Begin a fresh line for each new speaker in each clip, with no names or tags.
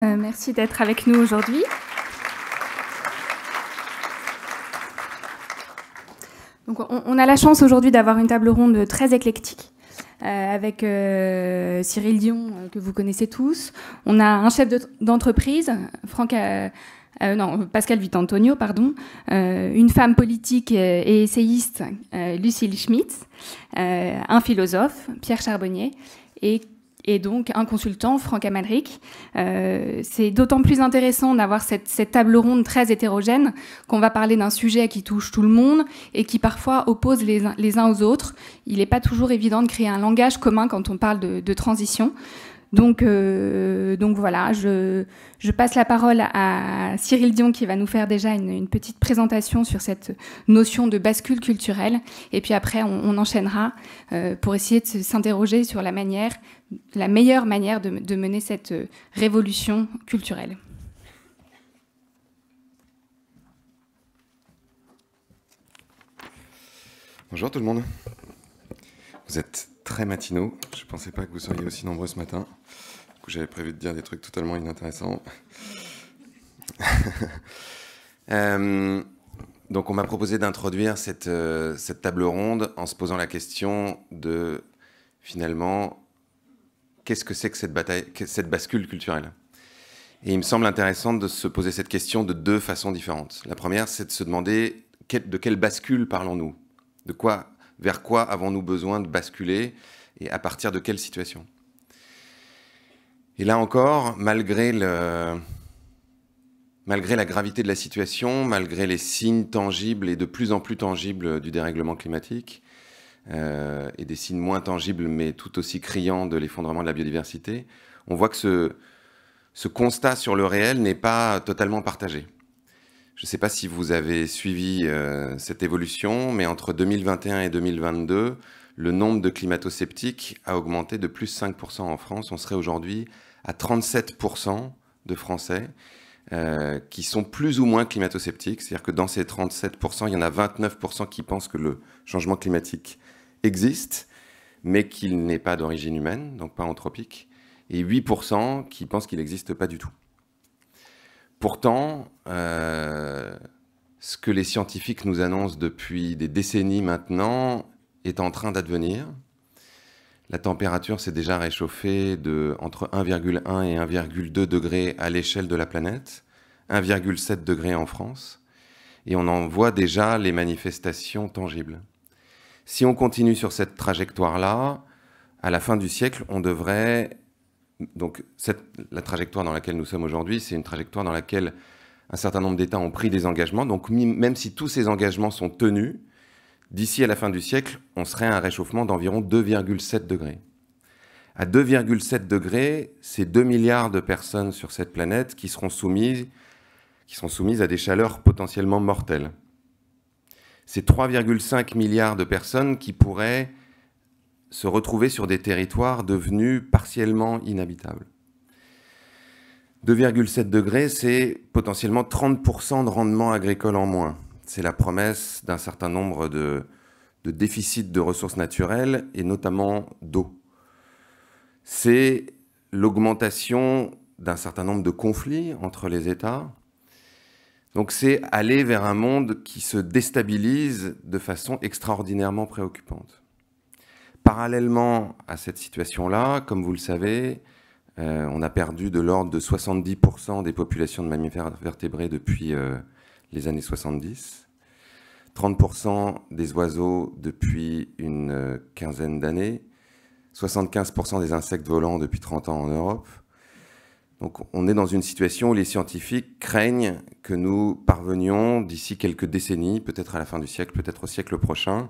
Merci d'être avec nous aujourd'hui. Donc, on a la chance aujourd'hui d'avoir une table ronde très éclectique avec Cyril Dion, que vous connaissez tous. On a un chef d'entreprise, Pascal Vitantonio, pardon, une femme politique et essayiste, Lucille Schmitz, un philosophe, Pierre Charbonnier, et donc un consultant, Franck Amalric. C'est d'autant plus intéressant d'avoir cette table ronde très hétérogène qu'on va parler d'un sujet qui touche tout le monde et qui parfois oppose les uns aux autres. Il n'est pas toujours évident de créer un langage commun quand on parle de transition. Donc voilà, je passe la parole à Cyril Dion qui va nous faire déjà une petite présentation sur cette notion de bascule culturelle. Et puis après, on enchaînera pour essayer de s'interroger sur la meilleure manière de mener cette révolution culturelle.
Bonjour tout le monde. Vous êtes très matinaux. Je ne pensais pas que vous seriez aussi nombreux ce matin. Du coup, j'avais prévu de dire des trucs totalement inintéressants. Donc, on m'a proposé d'introduire cette table ronde en se posant la question de, finalement, qu'est-ce que c'est que cette bascule culturelle ? Et il me semble intéressant de se poser cette question de deux façons différentes. La première, c'est de se demander de quelle bascule parlons-nous ? Vers quoi avons-nous besoin de basculer et à partir de quelle situation ? Et là encore, malgré la gravité de la situation, malgré les signes tangibles et de plus en plus tangibles du dérèglement climatique, et des signes moins tangibles mais tout aussi criants de l'effondrement de la biodiversité, on voit que ce constat sur le réel n'est pas totalement partagé. Je ne sais pas si vous avez suivi cette évolution, mais entre 2021 et 2022, le nombre de climato-sceptiques a augmenté de plus 5% en France. On serait aujourd'hui à 37% de Français qui sont plus ou moins climato-sceptiques. C'est-à-dire que dans ces 37%, il y en a 29% qui pensent que le changement climatique existe, mais qu'il n'est pas d'origine humaine, donc pas anthropique, et 8% qui pensent qu'il n'existe pas du tout. Pourtant, ce que les scientifiques nous annoncent depuis des décennies maintenant est en train d'advenir. La température s'est déjà réchauffée entre 1,1 et 1,2 degrés à l'échelle de la planète, 1,7 degrés en France, et on en voit déjà les manifestations tangibles. Si on continue sur cette trajectoire-là, à la fin du siècle, on devrait... Donc la trajectoire dans laquelle nous sommes aujourd'hui, c'est une trajectoire dans laquelle un certain nombre d'États ont pris des engagements. Donc même si tous ces engagements sont tenus, d'ici à la fin du siècle, on serait à un réchauffement d'environ 2,7 degrés. À 2,7 degrés, c'est 2 milliards de personnes sur cette planète qui sont soumises à des chaleurs potentiellement mortelles. C'est 3,5 milliards de personnes qui pourraient se retrouver sur des territoires devenus partiellement inhabitables. 2,7 degrés, c'est potentiellement 30% de rendement agricole en moins. C'est la promesse d'un certain nombre de déficits de ressources naturelles et notamment d'eau. C'est l'augmentation d'un certain nombre de conflits entre les États. Donc c'est aller vers un monde qui se déstabilise de façon extraordinairement préoccupante. Parallèlement à cette situation-là, comme vous le savez, on a perdu de l'ordre de 70% des populations de mammifères vertébrés depuis les années 70, 30% des oiseaux depuis une quinzaine d'années, 75% des insectes volants depuis 30 ans en Europe. Donc on est dans une situation où les scientifiques craignent que nous parvenions, d'ici quelques décennies, peut-être à la fin du siècle, peut-être au siècle prochain,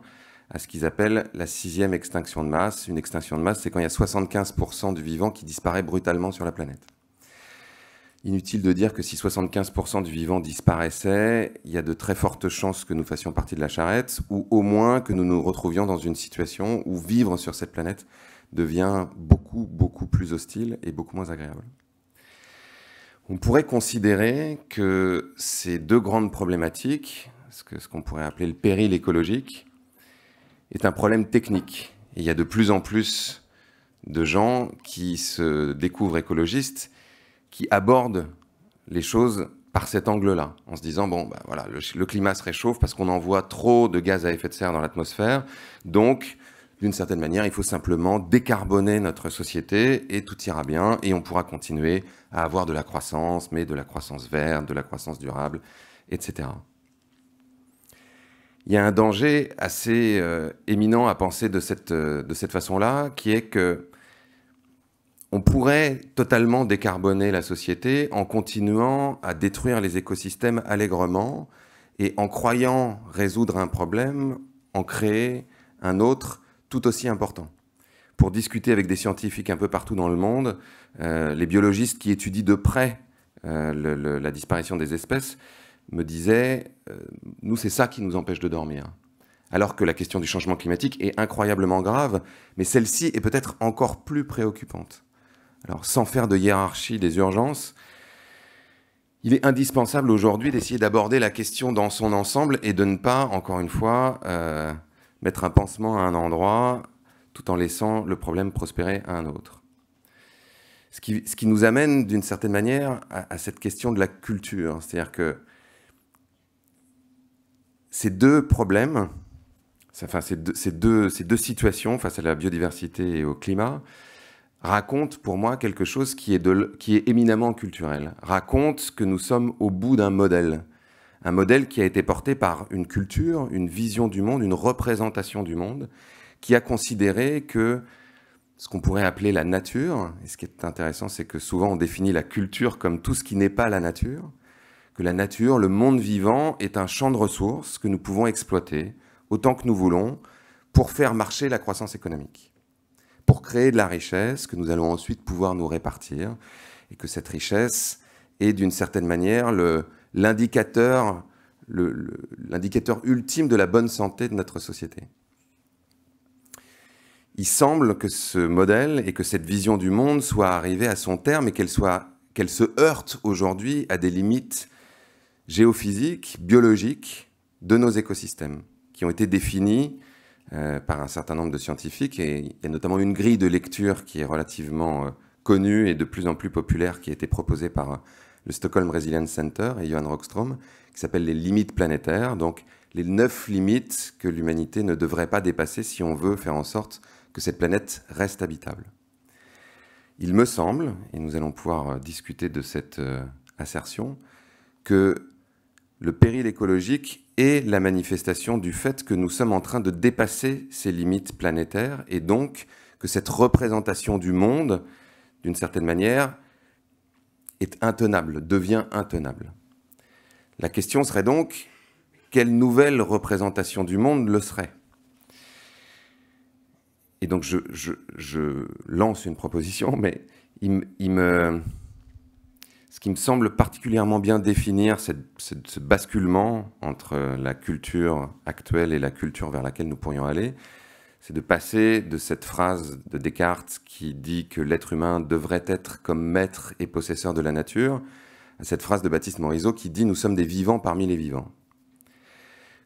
à ce qu'ils appellent la 6e extinction de masse. Une extinction de masse, c'est quand il y a 75% du vivant qui disparaît brutalement sur la planète. Inutile de dire que si 75% du vivant disparaissait, il y a de très fortes chances que nous fassions partie de la charrette, ou au moins que nous nous retrouvions dans une situation où vivre sur cette planète devient beaucoup, beaucoup plus hostile et beaucoup moins agréable. On pourrait considérer que ces deux grandes problématiques, ce qu'on pourrait appeler le péril écologique, est un problème technique. Et il y a de plus en plus de gens qui se découvrent écologistes qui aborde les choses par cet angle-là, en se disant, bon, bah, voilà, le climat se réchauffe parce qu'on envoie trop de gaz à effet de serre dans l'atmosphère, donc, d'une certaine manière, il faut simplement décarboner notre société et tout ira bien, et on pourra continuer à avoir de la croissance, mais de la croissance verte, de la croissance durable, etc. Il y a un danger assez éminent à penser de cette façon-là, qui est que on pourrait totalement décarboner la société en continuant à détruire les écosystèmes allègrement et en croyant résoudre un problème, en créer un autre tout aussi important. Pour discuter avec des scientifiques un peu partout dans le monde, les biologistes qui étudient de près la disparition des espèces me disaient nous, c'est ça qui nous empêche de dormir. Alors que la question du changement climatique est incroyablement grave, mais celle-ci est peut-être encore plus préoccupante. Alors, sans faire de hiérarchie des urgences, il est indispensable aujourd'hui d'essayer d'aborder la question dans son ensemble et de ne pas, encore une fois, mettre un pansement à un endroit tout en laissant le problème prospérer à un autre. Ce qui nous amène, d'une certaine manière, à cette question de la culture. C'est-à-dire que ces deux problèmes, enfin, ces deux situations face à la biodiversité et au climat, raconte pour moi quelque chose qui est éminemment culturel, raconte que nous sommes au bout d'un modèle qui a été porté par une culture, une vision du monde, une représentation du monde, qui a considéré que ce qu'on pourrait appeler la nature, et ce qui est intéressant, c'est que souvent on définit la culture comme tout ce qui n'est pas la nature, que la nature, le monde vivant, est un champ de ressources que nous pouvons exploiter autant que nous voulons pour faire marcher la croissance économique, pour créer de la richesse que nous allons ensuite pouvoir nous répartir, et que cette richesse est d'une certaine manière l'indicateur ultime de la bonne santé de notre société. Il semble que ce modèle et que cette vision du monde soit arrivée à son terme et qu'elle se heurte aujourd'hui à des limites géophysiques, biologiques de nos écosystèmes, qui ont été définies par un certain nombre de scientifiques, et il y a notamment une grille de lecture qui est relativement connue et de plus en plus populaire, qui a été proposée par le Stockholm Resilience Center et Johan Rockström, qui s'appelle les limites planétaires, donc les 9 limites que l'humanité ne devrait pas dépasser si on veut faire en sorte que cette planète reste habitable. Il me semble, et nous allons pouvoir discuter de cette assertion, que le péril écologique est la manifestation du fait que nous sommes en train de dépasser ces limites planétaires et donc que cette représentation du monde, d'une certaine manière, est intenable, devient intenable. La question serait donc, quelle nouvelle représentation du monde le serait ? Et donc je lance une proposition, mais ce qui me semble particulièrement bien définir ce basculement entre la culture actuelle et la culture vers laquelle nous pourrions aller, c'est de passer de cette phrase de Descartes qui dit que l'être humain devrait être comme maître et possesseur de la nature, à cette phrase de Baptiste Morisot qui dit « nous sommes des vivants parmi les vivants ».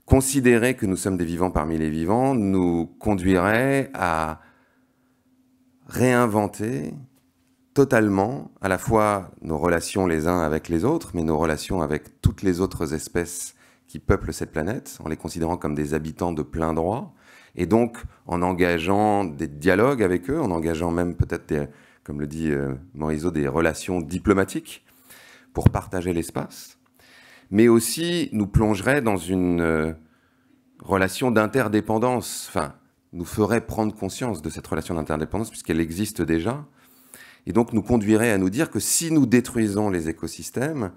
Considérer que nous sommes des vivants parmi les vivants nous conduirait à réinventer totalement à la fois nos relations les uns avec les autres, mais nos relations avec toutes les autres espèces qui peuplent cette planète, en les considérant comme des habitants de plein droit, et donc en engageant des dialogues avec eux, en engageant même peut-être, comme le dit Morisot, des relations diplomatiques pour partager l'espace, mais aussi nous plongerait dans une relation d'interdépendance, enfin, nous ferait prendre conscience de cette relation d'interdépendance puisqu'elle existe déjà, et donc nous conduirait à nous dire que si nous détruisons les écosystèmes,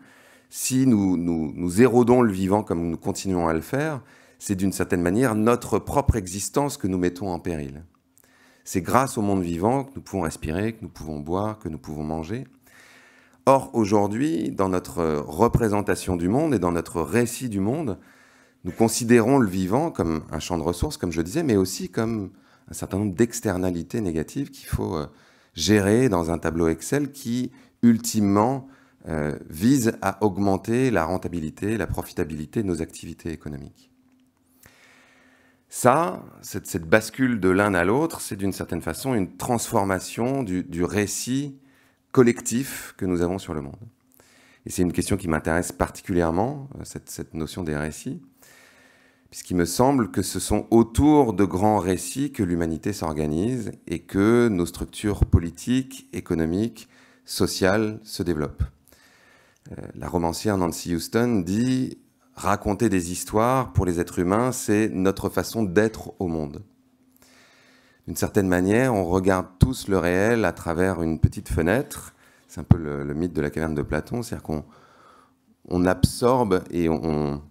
si nous érodons le vivant comme nous continuons à le faire, c'est d'une certaine manière notre propre existence que nous mettons en péril. C'est grâce au monde vivant que nous pouvons respirer, que nous pouvons boire, que nous pouvons manger. Or, aujourd'hui, dans notre représentation du monde et dans notre récit du monde, nous considérons le vivant comme un champ de ressources, comme je disais, mais aussi comme un certain nombre d'externalités négatives qu'il faut gérer dans un tableau Excel qui, ultimement, vise à augmenter la rentabilité, la profitabilité de nos activités économiques. Ça, cette bascule de l'un à l'autre, c'est d'une certaine façon une transformation du récit collectif que nous avons sur le monde. Et c'est une question qui m'intéresse particulièrement, cette notion des récits, puisqu'il me semble que ce sont autour de grands récits que l'humanité s'organise et que nos structures politiques, économiques, sociales se développent. La romancière Nancy Houston dit « Raconter des histoires, pour les êtres humains, c'est notre façon d'être au monde ». D'une certaine manière, on regarde tous le réel à travers une petite fenêtre. C'est un peu le mythe de la caverne de Platon, c'est-à-dire qu'on absorbe et on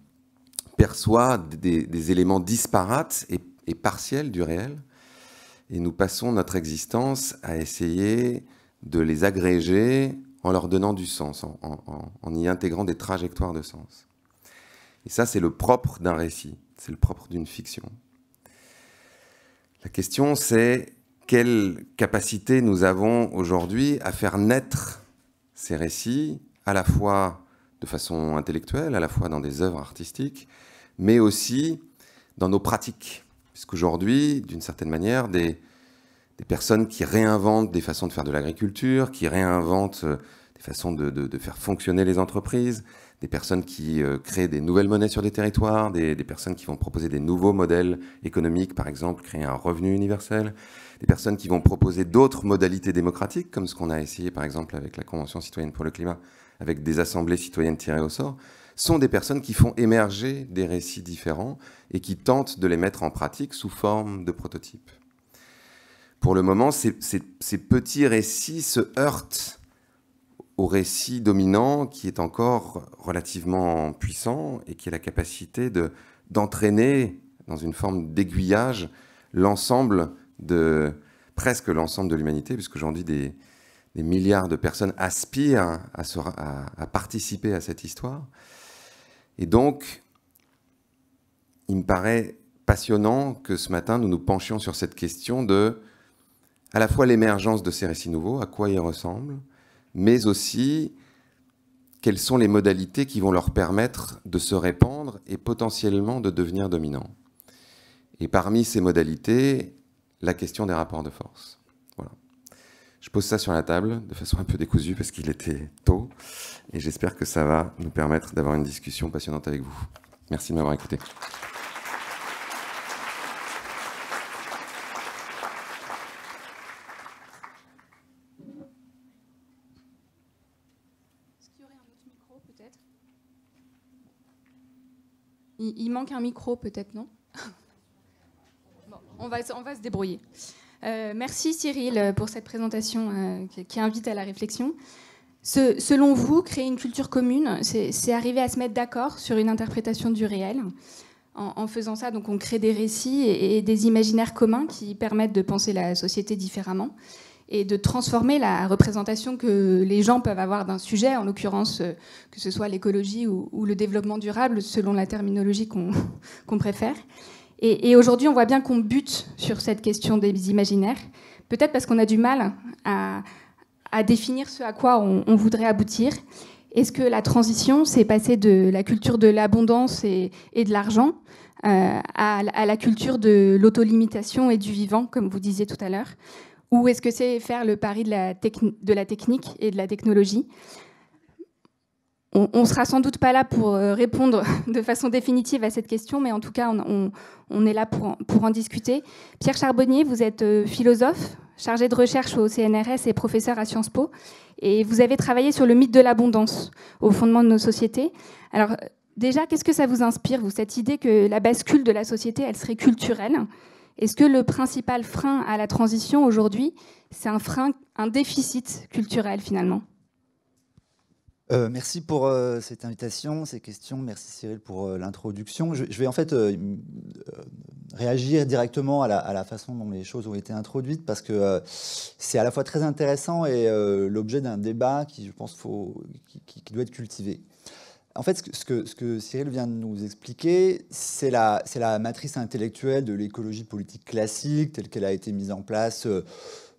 perçoit des éléments disparates et partiels du réel, et nous passons notre existence à essayer de les agréger en leur donnant du sens, en y intégrant des trajectoires de sens. Et ça, c'est le propre d'un récit, c'est le propre d'une fiction. La question, c'est quelle capacité nous avons aujourd'hui à faire naître ces récits, à la fois de façon intellectuelle, à la fois dans des œuvres artistiques, mais aussi dans nos pratiques. Puisqu'aujourd'hui, d'une certaine manière, des personnes qui réinventent des façons de faire de l'agriculture, qui réinventent des façons de faire fonctionner les entreprises, des personnes qui créent des nouvelles monnaies sur des territoires, des personnes qui vont proposer des nouveaux modèles économiques, par exemple, créer un revenu universel, des personnes qui vont proposer d'autres modalités démocratiques, comme ce qu'on a essayé, par exemple, avec la Convention citoyenne pour le climat, avec des assemblées citoyennes tirées au sort, sont des personnes qui font émerger des récits différents et qui tentent de les mettre en pratique sous forme de prototypes. Pour le moment, ces petits récits se heurtent au récit dominant qui est encore relativement puissant et qui a la capacité d'entraîner dans une forme d'aiguillage presque l'ensemble de l'humanité, puisqu'aujourd'hui des milliards de personnes aspirent à participer à cette histoire. Et donc, il me paraît passionnant que ce matin, nous nous penchions sur cette question de, à la fois l'émergence de ces récits nouveaux, à quoi ils ressemblent, mais aussi quelles sont les modalités qui vont leur permettre de se répandre et potentiellement de devenir dominants. Et parmi ces modalités, la question des rapports de force. Voilà. Je pose ça sur la table de façon un peu décousue parce qu'il était tôt et j'espère que ça va nous permettre d'avoir une discussion passionnante avec vous. Merci de m'avoir écouté.
Il manque un micro, peut-être, non? Bon, on va se débrouiller. Merci Cyril pour cette présentation qui invite à la réflexion. Selon vous, créer une culture commune, c'est arriver à se mettre d'accord sur une interprétation du réel. En faisant ça, donc, on crée des récits et des imaginaires communs qui permettent de penser la société différemment et de transformer la représentation que les gens peuvent avoir d'un sujet, en l'occurrence que ce soit l'écologie ou le développement durable, selon la terminologie qu'on préfère. Et aujourd'hui, on voit bien qu'on bute sur cette question des imaginaires, peut-être parce qu'on a du mal à définir ce à quoi on voudrait aboutir. Est-ce que la transition, c'est passer de la culture de l'abondance et de l'argent à la culture de l'autolimitation et du vivant, comme vous disiez tout à l'heure? Ou est-ce que c'est faire le pari de la technique et de la technologie? On ne sera sans doute pas là pour répondre de façon définitive à cette question, mais en tout cas, on est là pour en discuter. Pierre Charbonnier, vous êtes philosophe, chargé de recherche au CNRS et professeur à Sciences Po, et vous avez travaillé sur le mythe de l'abondance au fondement de nos sociétés. Alors déjà, qu'est-ce que ça vous inspire, vous, cette idée que la bascule de la société, elle serait culturelle? Est-ce que le principal frein à la transition aujourd'hui, c'est un déficit culturel finalement?
Merci pour cette invitation, ces questions. Merci Cyril pour l'introduction. Je vais en fait réagir directement à la façon dont les choses ont été introduites parce que c'est à la fois très intéressant et l'objet d'un débat qui, je pense, qui doit être cultivé. En fait, ce que Cyril vient de nous expliquer, c'est la matrice intellectuelle de l'écologie politique classique telle qu'elle a été mise en place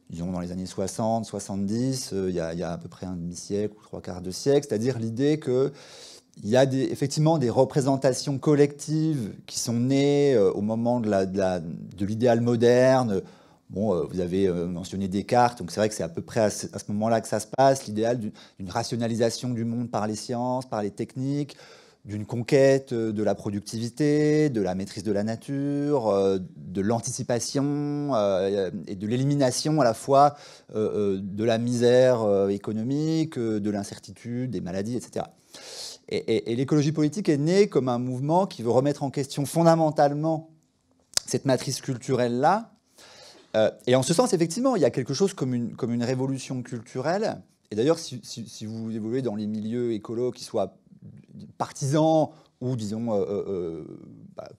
disons dans les années 60, 70, il y a à peu près un demi-siècle ou 3/4 de siècle, c'est-à-dire l'idée qu'il y a effectivement des représentations collectives qui sont nées au moment de l'idéal moderne. Bon, vous avez mentionné Descartes, donc c'est vrai que c'est à peu près à ce moment-là que ça se passe, l'idéal d'une rationalisation du monde par les sciences, par les techniques, d'une conquête de la productivité, de la maîtrise de la nature, de l'anticipation et de l'élimination à la fois de la misère économique, de l'incertitude, des maladies, etc. Et l'écologie politique est née comme un mouvement qui veut remettre en question fondamentalement cette matrice culturelle-là. Et en ce sens, effectivement, il y a quelque chose comme une révolution culturelle. Et d'ailleurs, si vous évoluez dans les milieux écolos qui soient partisans ou, disons,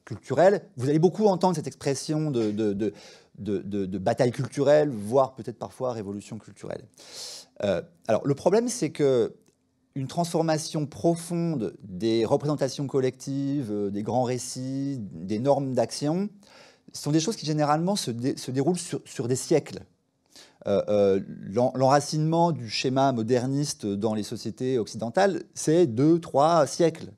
culturels, vous allez beaucoup entendre cette expression de bataille culturelle, voire peut-être parfois révolution culturelle. Alors, le problème, c'est que une transformation profonde des représentations collectives, des grands récits, des normes d'action, sont des choses qui généralement se déroulent sur des siècles. L'enracinement du schéma moderniste dans les sociétés occidentales, c'est 2-3 siècles,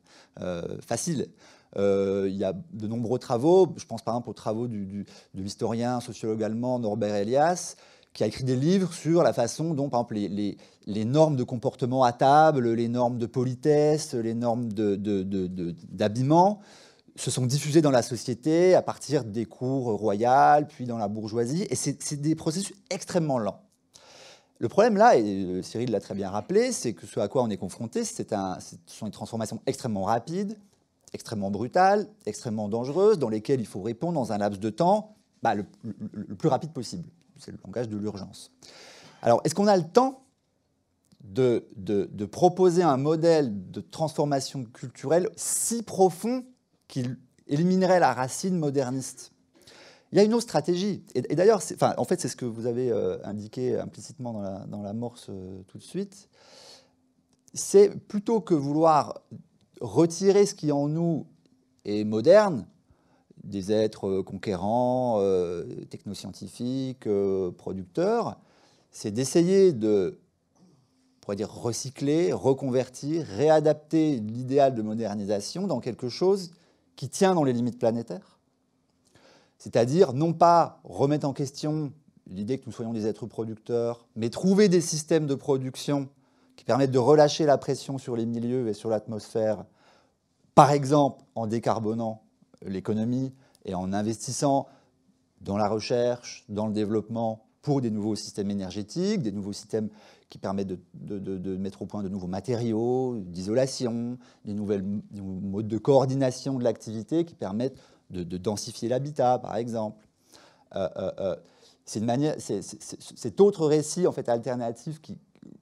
facile. Il y a de nombreux travaux, je pense par exemple aux travaux de l'historien sociologue allemand Norbert Elias, qui a écrit des livres sur la façon dont, par exemple, les normes de comportement à table, les normes de politesse, les normes d'habillement se sont diffusées dans la société à partir des cours royales, puis dans la bourgeoisie, et c'est des processus extrêmement lents. Le problème là, et Cyril l'a très bien rappelé, c'est que ce à quoi on est confronté, ce sont des transformations extrêmement rapides, extrêmement brutales, extrêmement dangereuses, dans lesquelles il faut répondre dans un laps de temps le plus rapide possible. C'est le langage de l'urgence. Alors, est-ce qu'on a le temps de proposer un modèle de transformation culturelle si profond qu'il éliminerait la racine moderniste? Il y a une autre stratégie. Et d'ailleurs, en fait, c'est ce que vous avez indiqué implicitement dans l'amorce tout de suite. C'est plutôt que vouloir retirer ce qui en nous est moderne, des êtres conquérants, technoscientifiques, producteurs, c'est d'essayer de, on pourrait dire, recycler, reconvertir, réadapter l'idéal de modernisation dans quelque chose qui tient dans les limites planétaires. C'est-à-dire, non pas remettre en question l'idée que nous soyons des êtres producteurs, mais trouver des systèmes de production qui permettent de relâcher la pression sur les milieux et sur l'atmosphère, par exemple en décarbonant l'économie et en investissant dans la recherche, dans le développement pour des nouveaux systèmes énergétiques, des nouveaux systèmes qui permettent de mettre au point de nouveaux matériaux, d'isolation, des nouveaux modes de coordination de l'activité qui permettent de densifier l'habitat, par exemple. C'est cet autre récit en fait, alternatif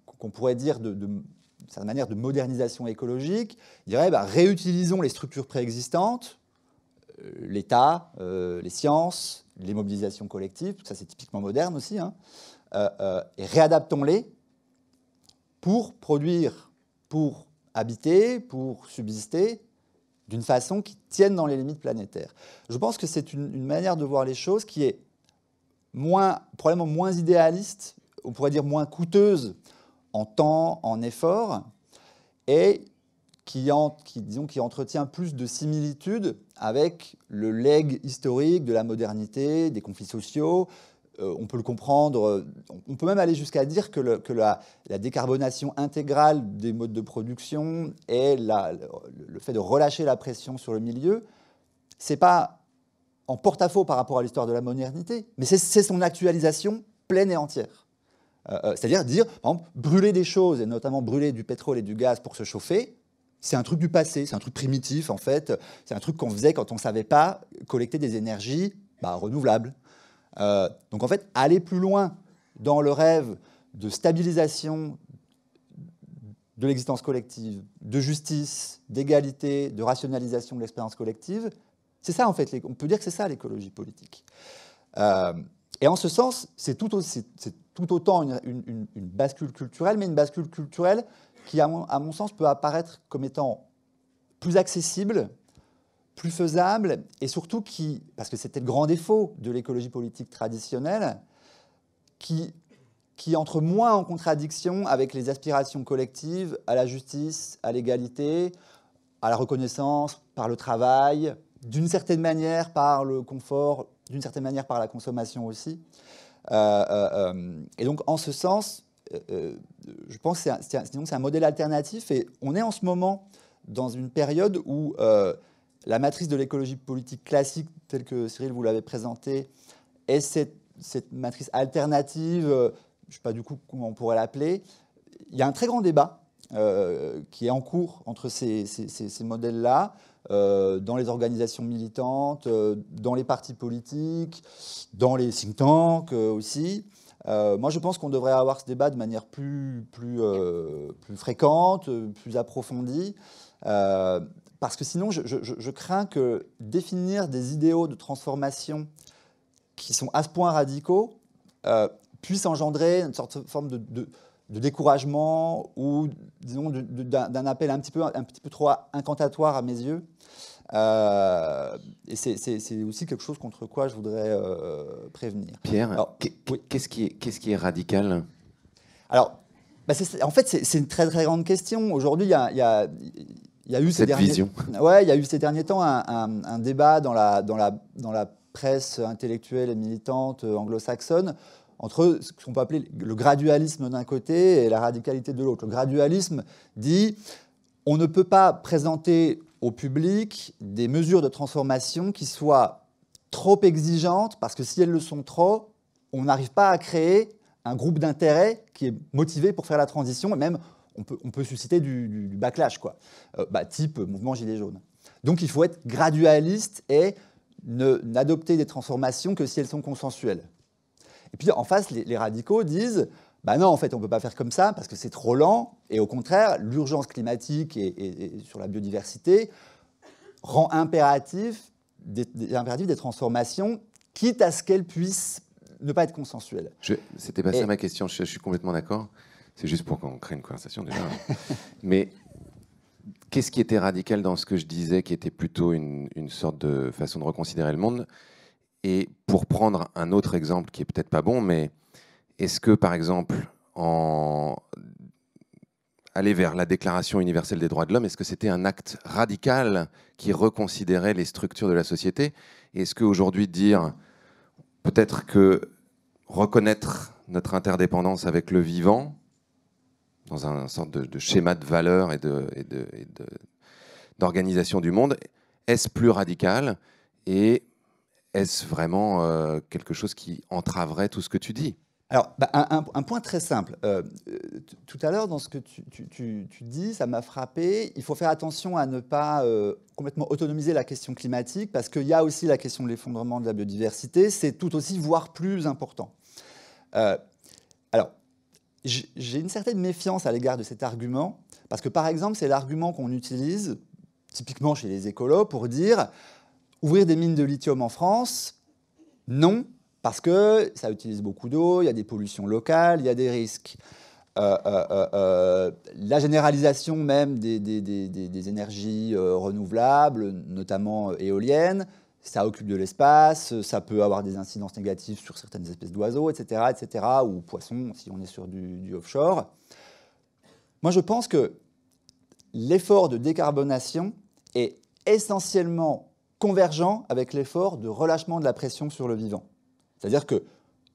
qu'on pourrait dire c'est une manière de modernisation écologique, il dirait réutilisons les structures préexistantes, l'État, les sciences, les mobilisations collectives, ça c'est typiquement moderne aussi, hein, et réadaptons-les pour produire, pour habiter, pour subsister, d'une façon qui tienne dans les limites planétaires. Je pense que c'est une manière de voir les choses qui est probablement moins idéaliste, on pourrait dire moins coûteuse en temps, en effort, et qui entretient plus de similitudes avec le legs historique de la modernité, des conflits sociaux. On peut le comprendre, on peut même aller jusqu'à dire que la décarbonation intégrale des modes de production et le fait de relâcher la pression sur le milieu, ce n'est pas en porte-à-faux par rapport à l'histoire de la modernité, mais c'est son actualisation pleine et entière. C'est-à-dire dire, par exemple, brûler des choses, et notamment brûler du pétrole et du gaz pour se chauffer, c'est un truc du passé, c'est un truc primitif, en fait. C'est un truc qu'on faisait quand on ne savait pas collecter des énergies renouvelables. Donc, en fait, aller plus loin dans le rêve de stabilisation de l'existence collective, de justice, d'égalité, de rationalisation de l'expérience collective, c'est ça, en fait. On peut dire que c'est ça, l'écologie politique. Et en ce sens, c'est tout autant une bascule culturelle, mais une bascule culturelle qui, à mon sens, peut apparaître comme étant plus accessible, plus faisable, et surtout parce que c'était le grand défaut de l'écologie politique traditionnelle, qui entre moins en contradiction avec les aspirations collectives à la justice, à l'égalité, à la reconnaissance par le travail, d'une certaine manière par le confort d'une certaine manière par la consommation aussi. Et donc, en ce sens, je pense que c'est un modèle alternatif. Et on est en ce moment dans une période où la matrice de l'écologie politique classique, telle que Cyril vous l'avez présentée, est cette matrice alternative, je ne sais pas du coup comment on pourrait l'appeler. Il y a un très grand débat qui est en cours entre ces modèles-là, dans les organisations militantes, dans les partis politiques, dans les think tanks aussi. Moi, je pense qu'on devrait avoir ce débat de manière plus fréquente, plus approfondie, parce que sinon, je crains que définir des idéaux de transformation qui sont à ce point radicaux puisse engendrer une sorte de forme de découragement ou, disons, d'un appel un petit peu trop incantatoire à mes yeux. Et c'est aussi quelque chose contre quoi je voudrais prévenir.
Pierre, qu'est-ce qui est radical?
Alors, en fait, c'est une très très grande question. Aujourd'hui, il y a eu
cette vision.
Ouais, il y a eu ces derniers temps un débat dans la presse intellectuelle et militante anglo-saxonne entre ce qu'on peut appeler le gradualisme d'un côté et la radicalité de l'autre. Le gradualisme dit on ne peut pas présenter au public des mesures de transformation qui soient trop exigeantes, parce que si elles le sont trop, on n'arrive pas à créer un groupe d'intérêt qui est motivé pour faire la transition, et même on peut susciter du backlash, quoi. Type mouvement Gilets jaunes. Donc il faut être gradualiste et n'adopter des transformations que si elles sont consensuelles. Et puis en face, les radicaux disent non, en fait, on ne peut pas faire comme ça parce que c'est trop lent. Et au contraire, l'urgence climatique et sur la biodiversité rend impératif des transformations, quitte à ce qu'elles puissent ne pas être consensuelles.
C'était pas ça ma question, je suis complètement d'accord. C'est juste pour qu'on crée une conversation déjà. Mais qu'est-ce qui était radical dans ce que je disais, qui était plutôt une sorte de façon de reconsidérer le monde? Et pour prendre un autre exemple qui est peut-être pas bon, mais est-ce que, par exemple, aller vers la Déclaration universelle des droits de l'homme, est-ce que c'était un acte radical qui reconsidérait les structures de la société? Et est-ce qu'aujourd'hui, dire peut-être que reconnaître notre interdépendance avec le vivant, dans un sorte de schéma de valeurs et d'organisation du monde, est-ce plus radical? Et est-ce vraiment quelque chose qui entraverait tout ce que tu dis?
Alors, un point très simple. Tout à l'heure, dans ce que tu dis, ça m'a frappé. Il faut faire attention à ne pas complètement autonomiser la question climatique, parce qu'il y a aussi la question de l'effondrement de la biodiversité. C'est tout aussi, voire plus important. Alors, j'ai une certaine méfiance à l'égard de cet argument, parce que, par exemple, c'est l'argument qu'on utilise, typiquement chez les écolos, pour dire ouvrir des mines de lithium en France, non, parce que ça utilise beaucoup d'eau, il y a des pollutions locales, il y a des risques. La généralisation même des énergies renouvelables, notamment éoliennes, ça occupe de l'espace, ça peut avoir des incidences négatives sur certaines espèces d'oiseaux, etc., ou poissons, si on est sur du offshore. Moi, je pense que l'effort de décarbonation est essentiellement convergent avec l'effort de relâchement de la pression sur le vivant. C'est-à-dire que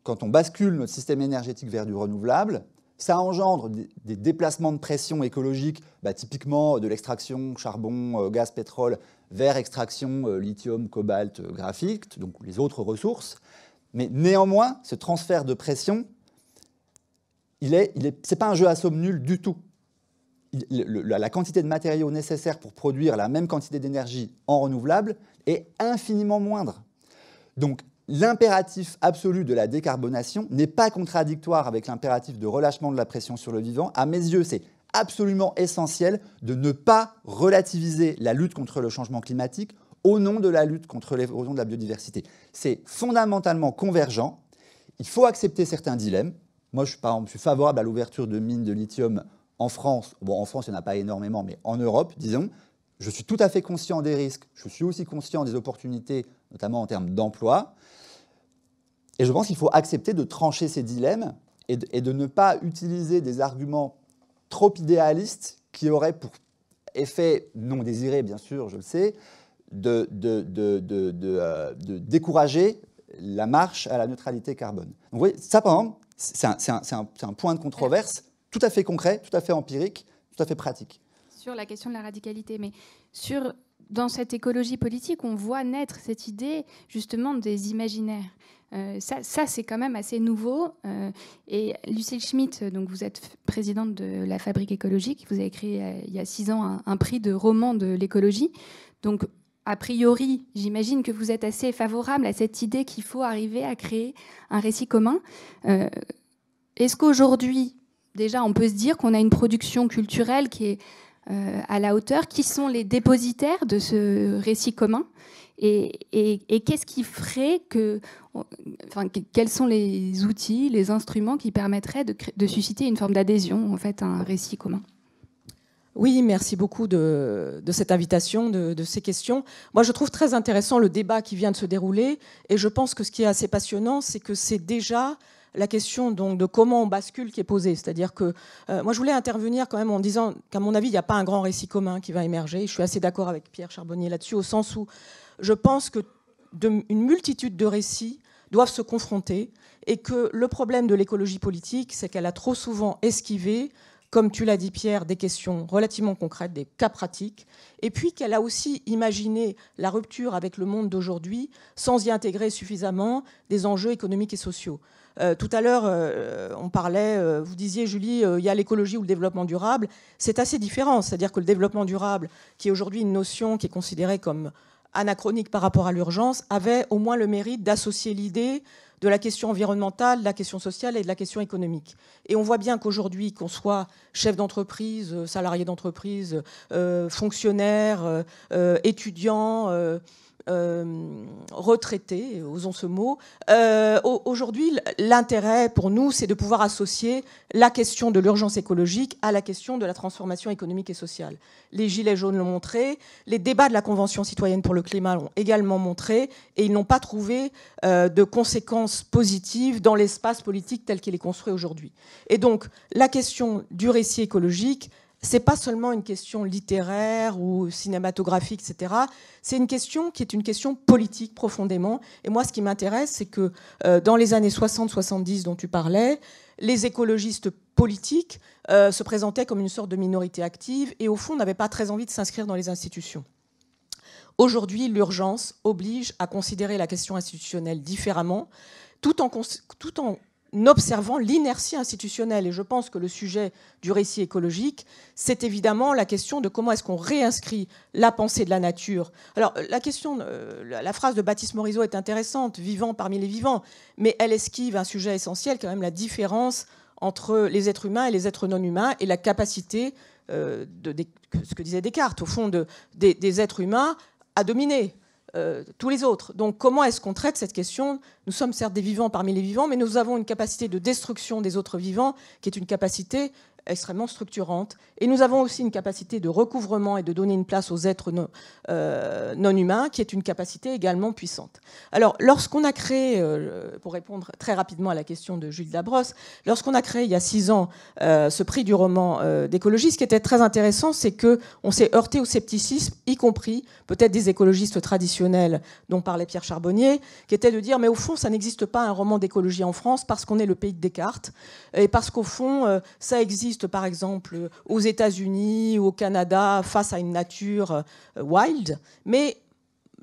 quand on bascule notre système énergétique vers du renouvelable, ça engendre des déplacements de pression écologique, typiquement de l'extraction charbon, gaz, pétrole, vers extraction lithium, cobalt, graphite, donc les autres ressources. Mais néanmoins, ce transfert de pression, c'est pas un jeu à somme nulle du tout. La quantité de matériaux nécessaires pour produire la même quantité d'énergie en renouvelable est infiniment moindre. Donc, l'impératif absolu de la décarbonation n'est pas contradictoire avec l'impératif de relâchement de la pression sur le vivant. À mes yeux, c'est absolument essentiel de ne pas relativiser la lutte contre le changement climatique au nom de la lutte contre l'érosion de la biodiversité. C'est fondamentalement convergent. Il faut accepter certains dilemmes. Moi, par exemple, je suis favorable à l'ouverture de mines de lithium en France. Bon, en France, il n'y en a pas énormément, mais en Europe, disons. Je suis tout à fait conscient des risques. Je suis aussi conscient des opportunités, notamment en termes d'emploi. Et je pense qu'il faut accepter de trancher ces dilemmes et de ne pas utiliser des arguments trop idéalistes qui auraient pour effet non désiré, bien sûr, je le sais, de décourager la marche à la neutralité carbone. Donc, vous voyez, ça, par exemple, c'est un point de controverse tout à fait concret, tout à fait empirique, tout à fait pratique.
Sur la question de la radicalité, mais dans cette écologie politique, on voit naître cette idée justement des imaginaires. Ça c'est quand même assez nouveau. Et Lucille Schmitt, donc vous êtes présidente de la Fabrique écologique, vous avez créé il y a 6 ans un prix de roman de l'écologie. Donc, a priori, j'imagine que vous êtes assez favorable à cette idée qu'il faut arriver à créer un récit commun. Est-ce qu'aujourd'hui, déjà, on peut se dire qu'on a une production culturelle qui est à la hauteur? Qui sont les dépositaires de ce récit commun? Et qu'est-ce qui ferait quels sont les outils, les instruments qui permettraient de susciter une forme d'adhésion, en fait, à un récit commun?
Oui, merci beaucoup de cette invitation, de ces questions. Moi, je trouve très intéressant le débat qui vient de se dérouler, et je pense que ce qui est assez passionnant, c'est que c'est déjà la question donc, de comment on bascule qui est posée. C'est-à-dire que moi, je voulais intervenir quand même en disant qu'à mon avis, il n'y a pas un grand récit commun qui va émerger. Je suis assez d'accord avec Pierre Charbonnier là-dessus, au sens où je pense qu'une multitude de récits doivent se confronter, et que le problème de l'écologie politique, c'est qu'elle a trop souvent esquivé, comme tu l'as dit Pierre, des questions relativement concrètes, des cas pratiques, et puis qu'elle a aussi imaginé la rupture avec le monde d'aujourd'hui sans y intégrer suffisamment des enjeux économiques et sociaux. Tout à l'heure, on parlait, vous disiez Julie, il y a l'écologie ou le développement durable. C'est assez différent, c'est-à-dire que le développement durable, qui est aujourd'hui une notion qui est considérée comme anachronique par rapport à l'urgence, avait au moins le mérite d'associer l'idée de la question environnementale, de la question sociale et de la question économique. Et on voit bien qu'aujourd'hui, qu'on soit chef d'entreprise, salarié d'entreprise, fonctionnaire, étudiant, retraités, osons ce mot. Aujourd'hui, l'intérêt pour nous, c'est de pouvoir associer la question de l'urgence écologique à la question de la transformation économique et sociale. Les Gilets jaunes l'ont montré, les débats de la Convention citoyenne pour le climat l'ont également montré, et ils n'ont pas trouvé de conséquences positives dans l'espace politique tel qu'il est construit aujourd'hui. Et donc, la question du récit écologique, c'est pas seulement une question littéraire ou cinématographique, etc. C'est une question qui est une question politique profondément. Et moi, ce qui m'intéresse, c'est que dans les années 60-70 dont tu parlais, les écologistes politiques se présentaient comme une sorte de minorité active et au fond n'avaient pas très envie de s'inscrire dans les institutions. Aujourd'hui, l'urgence oblige à considérer la question institutionnelle différemment, tout en observant l'inertie institutionnelle. Et je pense que le sujet du récit écologique, c'est évidemment la question de comment est-ce qu'on réinscrit la pensée de la nature. Alors, la phrase de Baptiste Morisot est intéressante, vivant parmi les vivants, mais elle esquive un sujet essentiel, quand même la différence entre les êtres humains et les êtres non humains, et la capacité, ce que disait Descartes, au fond, des êtres humains à dominer tous les autres. Donc comment est-ce qu'on traite cette question? Nous sommes certes des vivants parmi les vivants, mais nous avons une capacité de destruction des autres vivants qui est une capacité extrêmement structurante. Et nous avons aussi une capacité de recouvrement et de donner une place aux êtres non humains qui est une capacité également puissante. Alors, lorsqu'on a créé, pour répondre très rapidement à la question de Jules Labrosse, lorsqu'on a créé il y a 6 ans ce prix du roman d'écologie, ce qui était très intéressant, c'est qu'on s'est heurté au scepticisme, y compris peut-être des écologistes traditionnels dont parlait Pierre Charbonnier, qui était de dire, mais au fond, ça n'existe pas un roman d'écologie en France parce qu'on est le pays de Descartes, et parce qu'au fond, ça existe par exemple aux États-Unis ou au Canada face à une nature wild, mais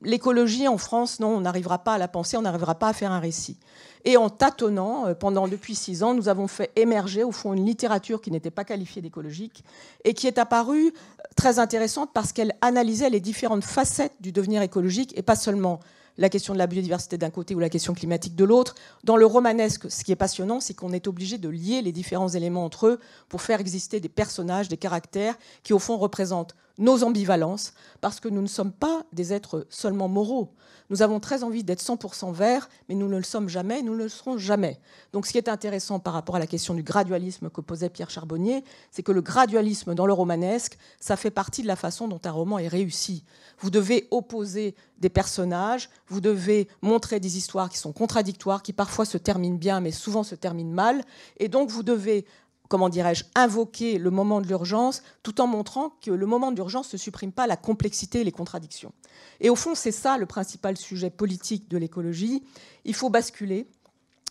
l'écologie en France, non, on n'arrivera pas à la penser, on n'arrivera pas à faire un récit. Et en tâtonnant, depuis 6 ans, nous avons fait émerger au fond une littérature qui n'était pas qualifiée d'écologique et qui est apparue très intéressante parce qu'elle analysait les différentes facettes du devenir écologique et pas seulement la question de la biodiversité d'un côté ou la question climatique de l'autre. Dans le romanesque, ce qui est passionnant, c'est qu'on est obligé de lier les différents éléments entre eux pour faire exister des personnages, des caractères qui, au fond, représentent nos ambivalences, parce que nous ne sommes pas des êtres seulement moraux. Nous avons très envie d'être 100% verts, mais nous ne le sommes jamais, nous ne le serons jamais. Donc ce qui est intéressant par rapport à la question du gradualisme que posait Pierre Charbonnier, c'est que le gradualisme dans le romanesque, ça fait partie de la façon dont un roman est réussi. Vous devez opposer des personnages, vous devez montrer des histoires qui sont contradictoires, qui parfois se terminent bien, mais souvent se terminent mal, et donc vous devez comment dirais-je, invoquer le moment de l'urgence tout en montrant que le moment d'urgence ne supprime pas la complexité et les contradictions. Et au fond, c'est ça le principal sujet politique de l'écologie. Il faut basculer,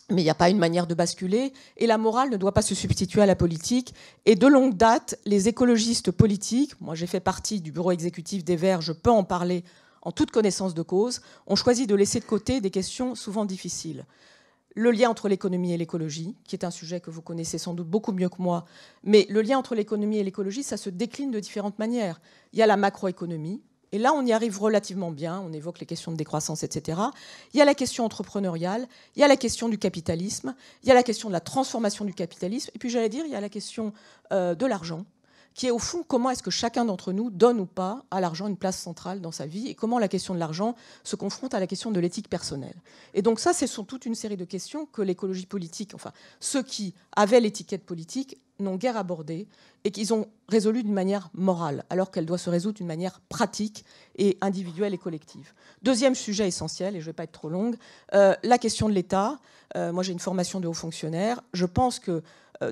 mais il n'y a pas une manière de basculer, et la morale ne doit pas se substituer à la politique. Et de longue date, les écologistes politiques, moi j'ai fait partie du bureau exécutif des Verts, je peux en parler en toute connaissance de cause, ont choisi de laisser de côté des questions souvent difficiles. Le lien entre l'économie et l'écologie, qui est un sujet que vous connaissez sans doute beaucoup mieux que moi, mais le lien entre l'économie et l'écologie, ça se décline de différentes manières. Il y a la macroéconomie, et là on y arrive relativement bien, on évoque les questions de décroissance, etc. Il y a la question entrepreneuriale, il y a la question du capitalisme, il y a la question de la transformation du capitalisme, et puis j'allais dire, il y a la question de l'argent, qui est au fond comment est-ce que chacun d'entre nous donne ou pas à l'argent une place centrale dans sa vie et comment la question de l'argent se confronte à la question de l'éthique personnelle. Et donc ça, ce sont toute une série de questions que l'écologie politique, enfin ceux qui avaient l'étiquette politique, n'ont guère abordées et qu'ils ont résolues d'une manière morale, alors qu'elle doit se résoudre d'une manière pratique et individuelle et collective. Deuxième sujet essentiel, et je ne vais pas être trop longue, la question de l'État. Moi, j'ai une formation de haut fonctionnaire. Je pense que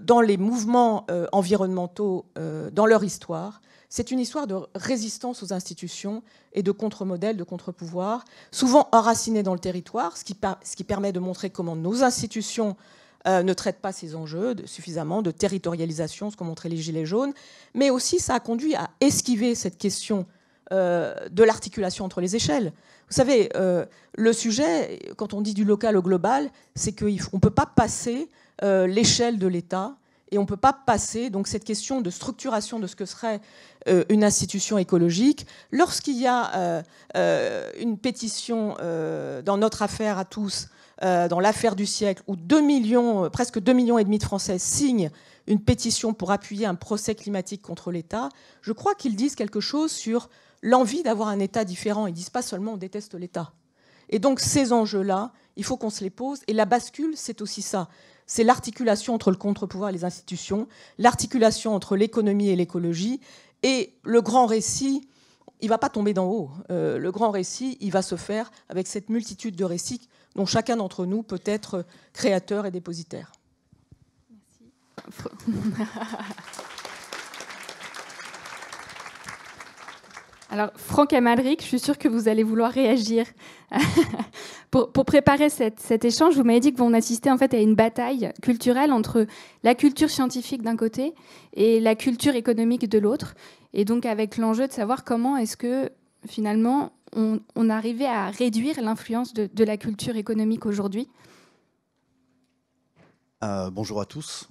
dans les mouvements environnementaux, dans leur histoire, c'est une histoire de résistance aux institutions et de contre-modèles, de contre-pouvoirs, souvent enracinés dans le territoire, ce qui permet de montrer comment nos institutions ne traitent pas ces enjeux suffisamment, de territorialisation, ce qu'ont montré les Gilets jaunes, mais aussi ça a conduit à esquiver cette question de l'articulation entre les échelles. Vous savez, le sujet, quand on dit du local au global, c'est qu'on ne peut pas passer l'échelle de l'État et on ne peut pas passer donc, cette question de structuration de ce que serait une institution écologique. Lorsqu'il y a une pétition dans notre affaire à tous, dans l'affaire du siècle, où presque 2,5 millions de Français signent une pétition pour appuyer un procès climatique contre l'État, je crois qu'ils disent quelque chose sur l'envie d'avoir un État différent. Ils ne disent pas seulement on déteste l'État. Et donc ces enjeux-là, il faut qu'on se les pose. Et la bascule, c'est aussi ça. C'est l'articulation entre le contre-pouvoir et les institutions, l'articulation entre l'économie et l'écologie. Et le grand récit, il ne va pas tomber d'en haut. Le grand récit, il va se faire avec cette multitude de récits dont chacun d'entre nous peut être créateur et dépositaire.
Merci. Alors, Franck Amalric, je suis sûre que vous allez vouloir réagir. Pour préparer cet échange, vous m'avez dit que vous assistez en fait à une bataille culturelle entre la culture scientifique d'un côté et la culture économique de l'autre. Et donc avec l'enjeu de savoir comment est-ce que finalement on arrivait à réduire l'influence de la culture économique aujourd'hui.
Bonjour à tous.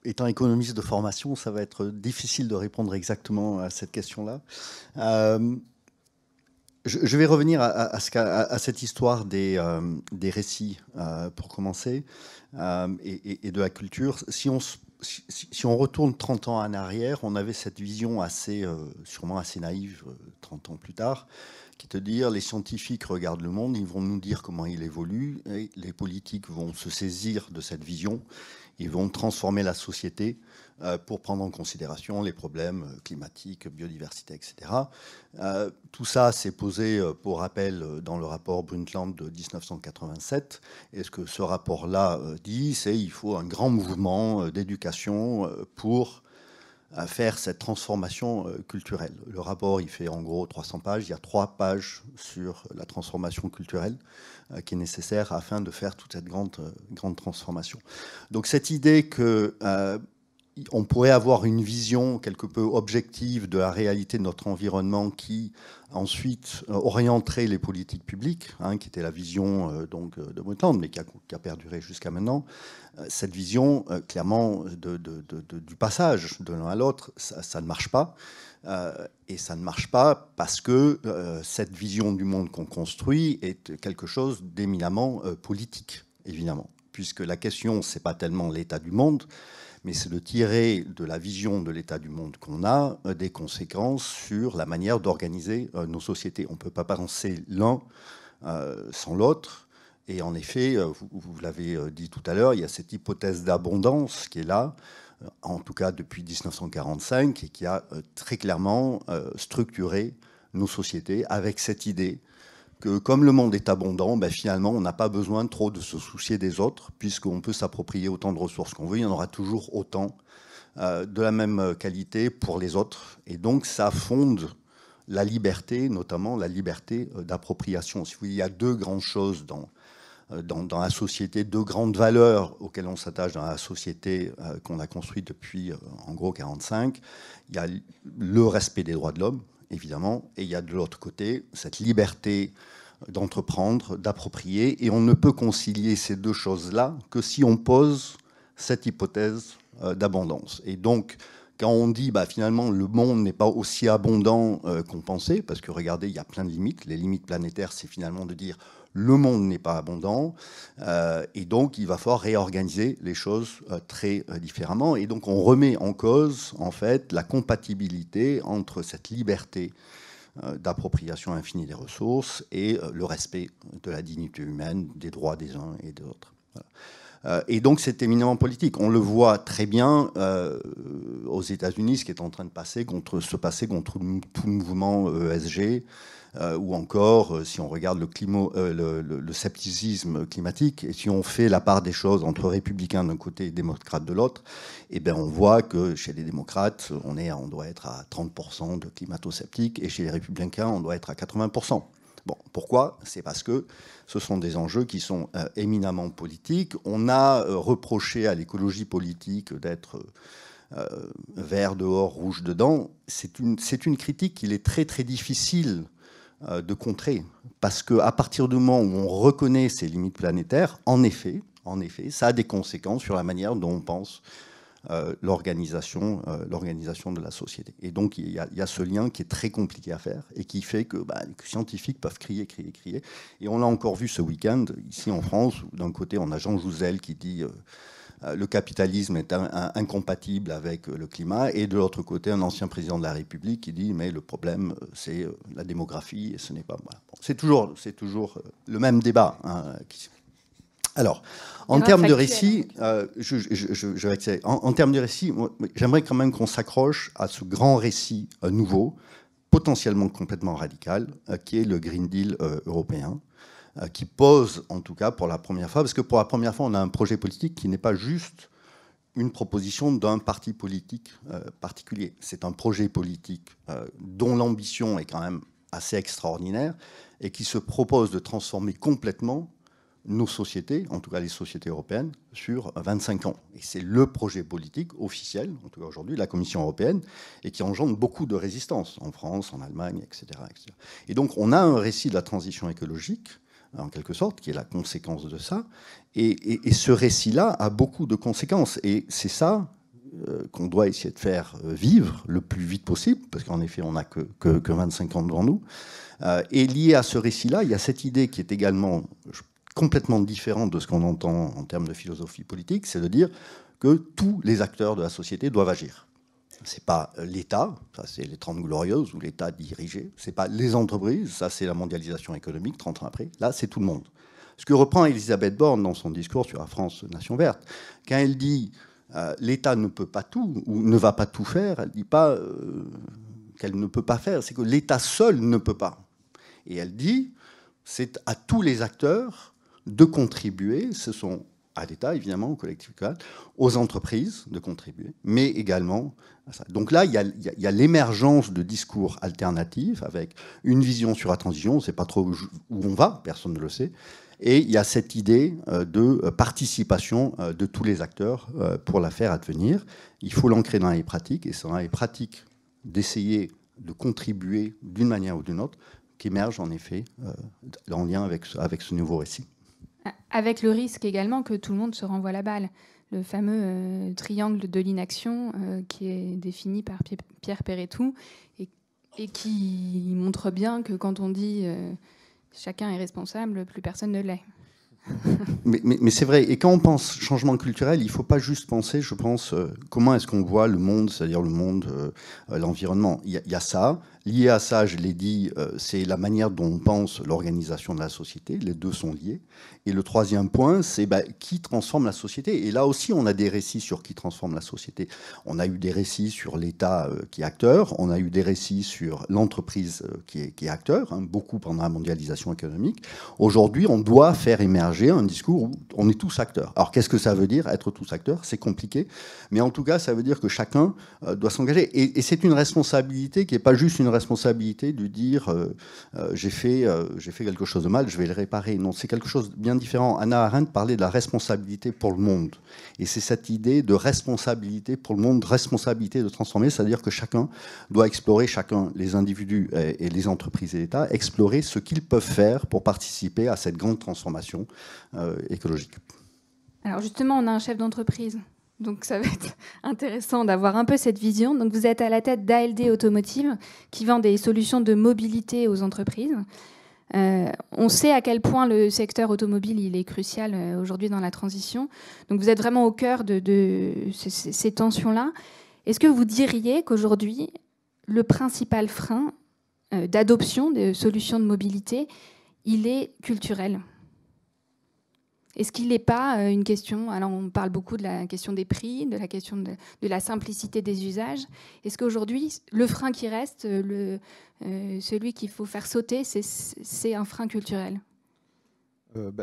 Étant économiste de formation, ça va être difficile de répondre exactement à cette question-là. Je vais revenir à cette histoire des récits, pour commencer, et de la culture. Si on retourne 30 ans en arrière, on avait cette vision sûrement assez naïve, 30 ans plus tard, qui est de dire les scientifiques regardent le monde, ils vont nous dire comment il évolue, et les politiques vont se saisir de cette vision, ils vont transformer la société pour prendre en considération les problèmes climatiques, biodiversité, etc. Tout ça s'est posé, pour rappel, dans le rapport Brundtland de 1987. Et ce que ce rapport-là dit, c'est qu'il faut un grand mouvement d'éducation pour faire cette transformation culturelle. Le rapport, il fait en gros 300 pages. Il y a 3 pages sur la transformation culturelle qui est nécessaire afin de faire toute cette grande transformation. Donc cette idée que on pourrait avoir une vision quelque peu objective de la réalité de notre environnement qui ensuite orienterait les politiques publiques, qui était la vision donc, de Brundtland, mais qui a perduré jusqu'à maintenant. Cette vision, clairement, du passage de l'un à l'autre, ça ne marche pas. Et ça ne marche pas parce que cette vision du monde qu'on construit est quelque chose d'éminemment politique, évidemment. Puisque la question, ce n'est pas tellement l'état du monde, mais c'est de tirer de la vision de l'état du monde qu'on a des conséquences sur la manière d'organiser nos sociétés. On ne peut pas penser l'un sans l'autre. Et en effet, vous l'avez dit tout à l'heure, il y a cette hypothèse d'abondance qui est là, en tout cas depuis 1945, et qui a très clairement structuré nos sociétés avec cette idée que comme le monde est abondant, ben finalement, on n'a pas besoin trop de se soucier des autres, puisqu'on peut s'approprier autant de ressources qu'on veut. Il y en aura toujours autant de la même qualité pour les autres. Et donc, ça fonde la liberté, notamment la liberté d'appropriation. Il y a deux grandes choses dans la société, deux grandes valeurs auxquelles on s'attache dans la société qu'on a construite depuis, en gros, 1945. Il y a le respect des droits de l'homme, évidemment, et il y a de l'autre côté cette liberté d'entreprendre, d'approprier, et on ne peut concilier ces deux choses-là que si on pose cette hypothèse d'abondance. Et donc, quand on dit finalement le monde n'est pas aussi abondant qu'on pensait, parce que regardez, il y a plein de limites. Les limites planétaires, c'est finalement de dire le monde n'est pas abondant, et donc il va falloir réorganiser les choses très différemment. Et donc on remet en cause en fait la compatibilité entre cette liberté d'appropriation infinie des ressources et le respect de la dignité humaine, des droits des uns et des autres. Voilà. Et donc c'est éminemment politique. On le voit très bien aux États-Unis, ce qui est en train de se passer contre tout le mouvement ESG, ou encore si on regarde le scepticisme climatique, et si on fait la part des choses entre républicains d'un côté et démocrates de l'autre, eh bien on voit que chez les démocrates, on doit être à 30% de climato-sceptiques, et chez les républicains, on doit être à 80%. Bon, pourquoi ? C'est parce que ce sont des enjeux qui sont éminemment politiques. On a reproché à l'écologie politique d'être vert dehors, rouge dedans. C'est une critique qu'il est très très difficile de contrer, parce qu'à partir du moment où on reconnaît ces limites planétaires, en effet, ça a des conséquences sur la manière dont on pense l'organisation de la société. Et donc il y a ce lien qui est très compliqué à faire et qui fait que les scientifiques peuvent crier. Et on l'a encore vu ce week-end ici en France, où d'un côté on a Jean Jouzel qui dit le capitalisme est incompatible avec le climat, et de l'autre côté un ancien président de la République qui dit mais le problème c'est la démographie et ce n'est pas moi. Bon, c'est toujours le même débat. Alors, en termes de récit, en termes de récit, j'aimerais quand même qu'on s'accroche à ce grand récit nouveau, potentiellement complètement radical, qui est le Green Deal européen, qui pose, en tout cas pour la première fois, parce que pour la première fois, on a un projet politique qui n'est pas juste une proposition d'un parti politique particulier. C'est un projet politique dont l'ambition est quand même assez extraordinaire et qui se propose de transformer complètement nos sociétés, en tout cas les sociétés européennes, sur 25 ans. Et c'est le projet politique officiel, en tout cas aujourd'hui, de la Commission européenne, et qui engendre beaucoup de résistance en France, en Allemagne, etc., etc. Et donc on a un récit de la transition écologique, en quelque sorte, qui est la conséquence de ça. Et ce récit-là a beaucoup de conséquences. Et c'est ça qu'on doit essayer de faire vivre le plus vite possible, parce qu'en effet, on n'a que 25 ans devant nous. Et lié à ce récit-là, il y a cette idée qui est également complètement différente de ce qu'on entend en termes de philosophie politique, c'est de dire que tous les acteurs de la société doivent agir. C'est pas l'État, ça c'est les 30 Glorieuses, ou l'État dirigé. C'est pas les entreprises, ça c'est la mondialisation économique, 30 ans après. Là, c'est tout le monde. Ce que reprend Elisabeth Borne dans son discours sur la France Nation Verte, quand elle dit l'État ne peut pas tout, ou ne va pas tout faire, elle dit pas qu'elle ne peut pas faire, c'est que l'État seul ne peut pas. Et elle dit, c'est à tous les acteurs de contribuer, ce sont à l'État, évidemment, aux collectivités, aux entreprises de contribuer, mais également à ça. Donc là, il y a l'émergence de discours alternatifs avec une vision sur la transition, on ne sait pas trop où on va, personne ne le sait, et il y a cette idée de participation de tous les acteurs pour la faire advenir. Il faut l'ancrer dans les pratiques, et c'est dans les pratiques d'essayer de contribuer d'une manière ou d'une autre qu'émerge en effet en lien avec ce nouveau récit.
Avec le risque également que tout le monde se renvoie la balle. Le fameux triangle de l'inaction qui est défini par Pierre Perretou et qui montre bien que quand on dit chacun est responsable, plus personne ne l'est.
Mais c'est vrai. Et quand on pense changement culturel, il ne faut pas juste penser, je pense, comment est-ce qu'on voit le monde, c'est-à-dire le monde, l'environnement. Il y a ça. Lié à ça, je l'ai dit, c'est la manière dont on pense l'organisation de la société. Les deux sont liés. Et le troisième point, c'est qui transforme la société. Et là aussi, on a des récits sur qui transforme la société. On a eu des récits sur l'État qui est acteur. On a eu des récits sur l'entreprise qui est acteur, hein, beaucoup pendant la mondialisation économique. Aujourd'hui, on doit faire émerger un discours où on est tous acteurs. Alors, qu'est-ce que ça veut dire, être tous acteurs? C'est compliqué. Mais en tout cas, ça veut dire que chacun doit s'engager. Et c'est une responsabilité qui n'est pas juste une responsabilité de dire j'ai fait quelque chose de mal, je vais le réparer. Non, c'est quelque chose de bien différent. Hannah Arendt parlait de la responsabilité pour le monde. Et c'est cette idée de responsabilité pour le monde, responsabilité de transformer, c'est-à-dire que chacun doit explorer, les individus et les entreprises et l'État, explorer ce qu'ils peuvent faire pour participer à cette grande transformation écologique.
Alors justement, on a un chef d'entreprise. Donc ça va être intéressant d'avoir un peu cette vision. Donc vous êtes à la tête d'ALD Automotive, qui vend des solutions de mobilité aux entreprises. On sait à quel point le secteur automobile il est crucial aujourd'hui dans la transition. Donc vous êtes vraiment au cœur de ces tensions-là. Est-ce que vous diriez qu'aujourd'hui, le principal frein d'adoption de solutions de mobilité, il est culturel ? Est-ce qu'il n'est pas une question, alors on parle beaucoup de la question des prix, de la question de la simplicité des usages. Est-ce qu'aujourd'hui, le frein qui reste, celui qu'il faut faire sauter, c'est un frein culturel ?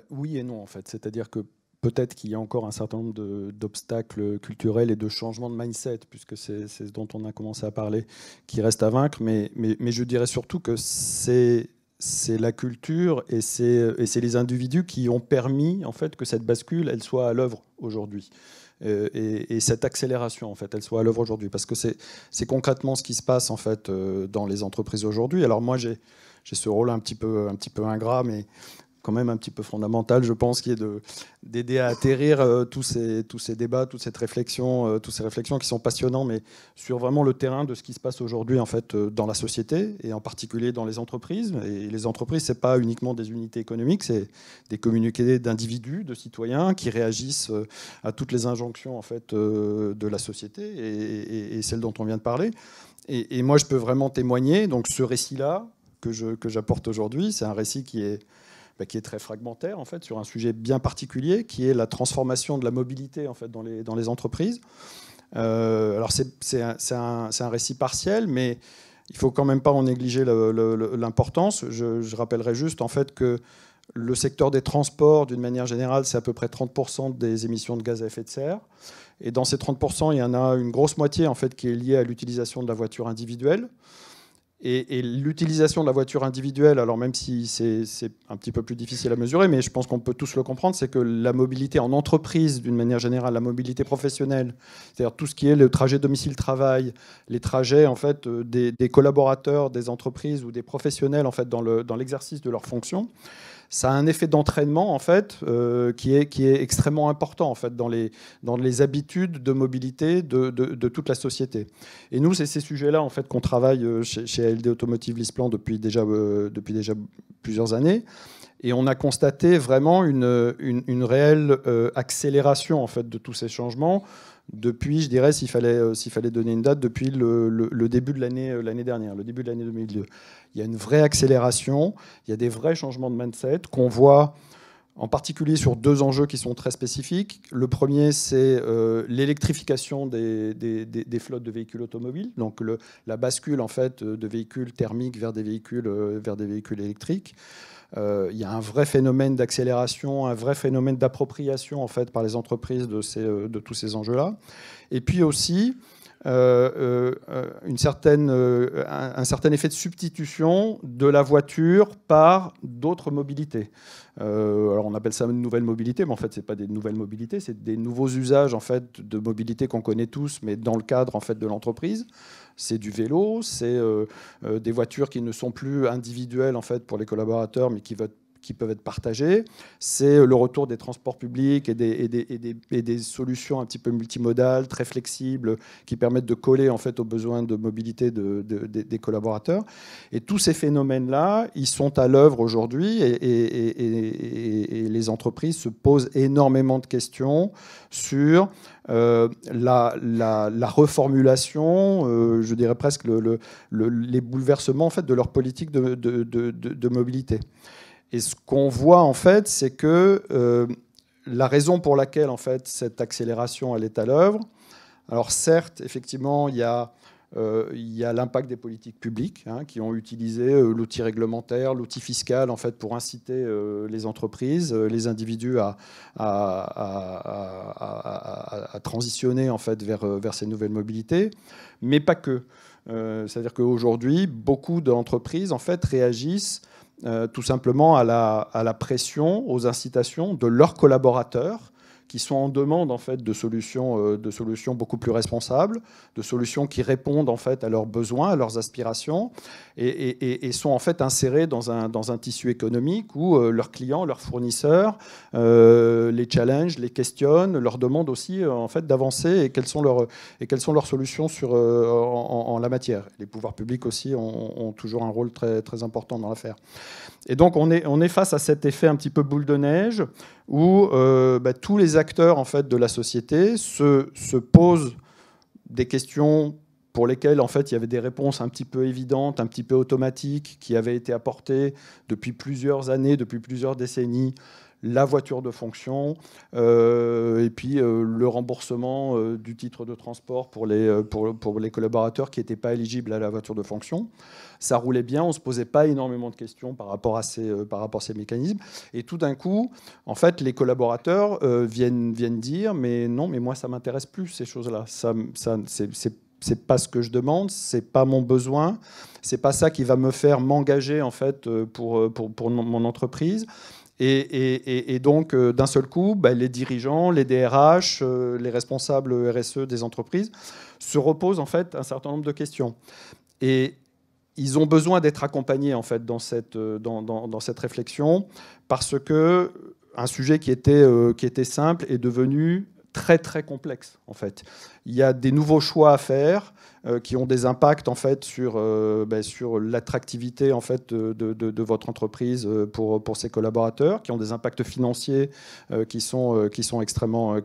Oui et non, en fait. C'est-à-dire que peut-être qu'il y a encore un certain nombre d'obstacles culturels et de changements de mindset, puisque c'est ce dont on a commencé à parler, qui restent à vaincre. Mais je dirais surtout que c'est la culture et c'est les individus qui ont permis en fait que cette bascule elle soit à l'œuvre aujourd'hui et cette accélération en fait elle soit à l'œuvre aujourd'hui, parce que c'est concrètement ce qui se passe en fait dans les entreprises aujourd'hui. Alors moi j'ai ce rôle un petit peu ingrat, mais quand même un petit peu fondamental, je pense, qui est d'aider à atterrir tous ces débats, toutes ces réflexions qui sont passionnants, mais sur vraiment le terrain de ce qui se passe aujourd'hui en fait dans la société et en particulier dans les entreprises. Et les entreprises, c'est pas uniquement des unités économiques, c'est des communautés d'individus, de citoyens qui réagissent à toutes les injonctions en fait de la société et celles dont on vient de parler. Et moi, je peux vraiment témoigner. Donc, ce récit-là que j'apporte aujourd'hui, c'est un récit qui est très fragmentaire en fait, sur un sujet bien particulier, qui est la transformation de la mobilité en fait, dans les entreprises. Alors c'est un récit partiel, mais il ne faut quand même pas en négliger l'importance. Je rappellerai juste en fait, que le secteur des transports, d'une manière générale, c'est à peu près 30% des émissions de gaz à effet de serre. Et dans ces 30%, il y en a une grosse moitié en fait, qui est liée à l'utilisation de la voiture individuelle. Et l'utilisation de la voiture individuelle, alors même si c'est un petit peu plus difficile à mesurer, mais je pense qu'on peut tous le comprendre, c'est que la mobilité en entreprise, d'une manière générale, la mobilité professionnelle, c'est-à-dire tout ce qui est le trajet domicile-travail, les trajets en fait, des collaborateurs des entreprises ou des professionnels en fait, dans l'exercice de leurs fonctions, ça a un effet d'entraînement en fait, qui est extrêmement important en fait, dans les habitudes de mobilité de toute la société. Et nous, c'est ces sujets-là en fait, qu'on travaille chez ALD Automotive LeasePlan depuis déjà plusieurs années. Et on a constaté vraiment une réelle accélération en fait, de tous ces changements depuis, je dirais, s'il fallait donner une date, depuis le début de l'année dernière, le début de l'année 2002. Il y a une vraie accélération, il y a des vrais changements de mindset qu'on voit en particulier sur deux enjeux qui sont très spécifiques. Le premier, c'est l'électrification des flottes de véhicules automobiles, donc la bascule en fait, de véhicules thermiques vers des véhicules électriques. Il y a un vrai phénomène d'accélération, un vrai phénomène d'appropriation en fait, par les entreprises de tous ces enjeux-là. Et puis aussi, un certain effet de substitution de la voiture par d'autres mobilités. Alors on appelle ça une nouvelle mobilité, mais en fait ce n'est pas des nouvelles mobilités, c'est des nouveaux usages en fait, de mobilité qu'on connaît tous, mais dans le cadre en fait, de l'entreprise. C'est du vélo, c'est des voitures qui ne sont plus individuelles en fait, pour les collaborateurs, mais qui qui peuvent être partagés. C'est le retour des transports publics et des solutions un petit peu multimodales, très flexibles, qui permettent de coller en fait aux besoins de mobilité des collaborateurs. Et tous ces phénomènes-là, ils sont à l'œuvre aujourd'hui et les entreprises se posent énormément de questions sur la reformulation, je dirais presque les bouleversements en fait, de leur politique de mobilité. Et ce qu'on voit en fait, c'est que la raison pour laquelle en fait, cette accélération elle est à l'œuvre, alors certes, effectivement, il y a l'impact des politiques publiques qui ont utilisé l'outil réglementaire, l'outil fiscal en fait, pour inciter les entreprises, les individus à transitionner en fait, vers ces nouvelles mobilités, mais pas que. C'est-à-dire qu'aujourd'hui, beaucoup d'entreprises en fait, réagissent tout simplement à la pression, aux incitations de leurs collaborateurs qui sont en demande en fait, de solutions beaucoup plus responsables, de solutions qui répondent en fait, à leurs besoins, à leurs aspirations, et sont en fait insérés dans un tissu économique où leurs clients, leurs fournisseurs les challengent, les questionnent, leur demandent aussi en fait, d'avancer et quelles sont leurs solutions en la matière. Les pouvoirs publics aussi ont toujours un rôle très, très important dans l'affaire. Et donc on est face à cet effet un petit peu boule de neige où tous les acteurs en fait, de la société se posent des questions pour lesquelles en fait, il y avait des réponses un petit peu évidentes, un petit peu automatiques, qui avaient été apportées depuis plusieurs années, depuis plusieurs décennies. La voiture de fonction, et puis le remboursement du titre de transport pour les collaborateurs qui n'étaient pas éligibles à la voiture de fonction. Ça roulait bien, on ne se posait pas énormément de questions par rapport à ces mécanismes. Et tout d'un coup, en fait, les collaborateurs viennent dire « mais non, mais moi, ça ne m'intéresse plus, ces choses-là. C'est pas ce que je demande, c'est pas mon besoin, c'est pas ça qui va me faire m'engager en fait, pour mon entreprise. » Et donc, d'un seul coup, les dirigeants, les DRH, les responsables RSE des entreprises se reposent en fait un certain nombre de questions. Et ils ont besoin d'être accompagnés en fait dans cette réflexion parce que un sujet qui était simple est devenu très très complexe en fait. Il y a des nouveaux choix à faire qui ont des impacts en fait sur l'attractivité en fait de votre entreprise pour ses collaborateurs, qui ont des impacts financiers qui sont extrêmement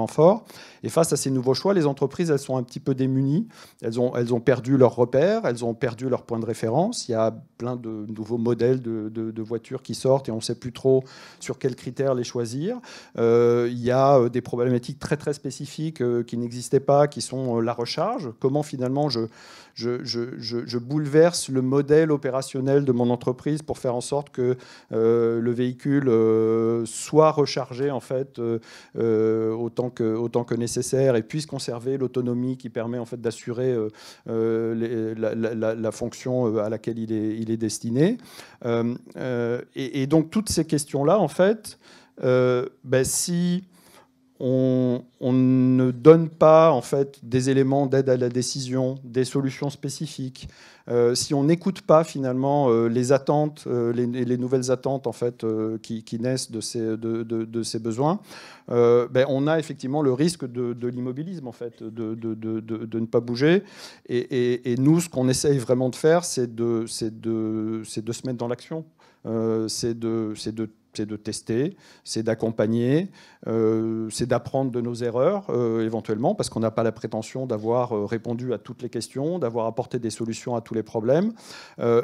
forts. Et face à ces nouveaux choix, les entreprises elles sont un petit peu démunies. Elles ont perdu leurs repères, elles ont perdu leurs points de référence. Il y a plein de nouveaux modèles de voitures qui sortent et on ne sait plus trop sur quels critères les choisir. Il y a des problématiques très très spécifiques qui n'existaient pas, qui sont la recharge. Comment finalement je bouleverse le modèle opérationnel de mon entreprise pour faire en sorte que le véhicule soit rechargé en fait autant que nécessaire et puisse conserver l'autonomie qui permet en fait d'assurer la fonction à laquelle il est destiné. Et donc toutes ces questions-là en fait, si on ne donne pas en fait, des éléments d'aide à la décision, des solutions spécifiques, si on n'écoute pas finalement les attentes, les nouvelles attentes en fait, qui naissent de ces besoins, on a effectivement le risque de l'immobilisme, en fait, de ne pas bouger. Et nous, ce qu'on essaye vraiment de faire, c'est de se mettre dans l'action. C'est de tester, c'est d'accompagner, c'est d'apprendre de nos erreurs éventuellement, parce qu'on n'a pas la prétention d'avoir répondu à toutes les questions, d'avoir apporté des solutions à tous les problèmes,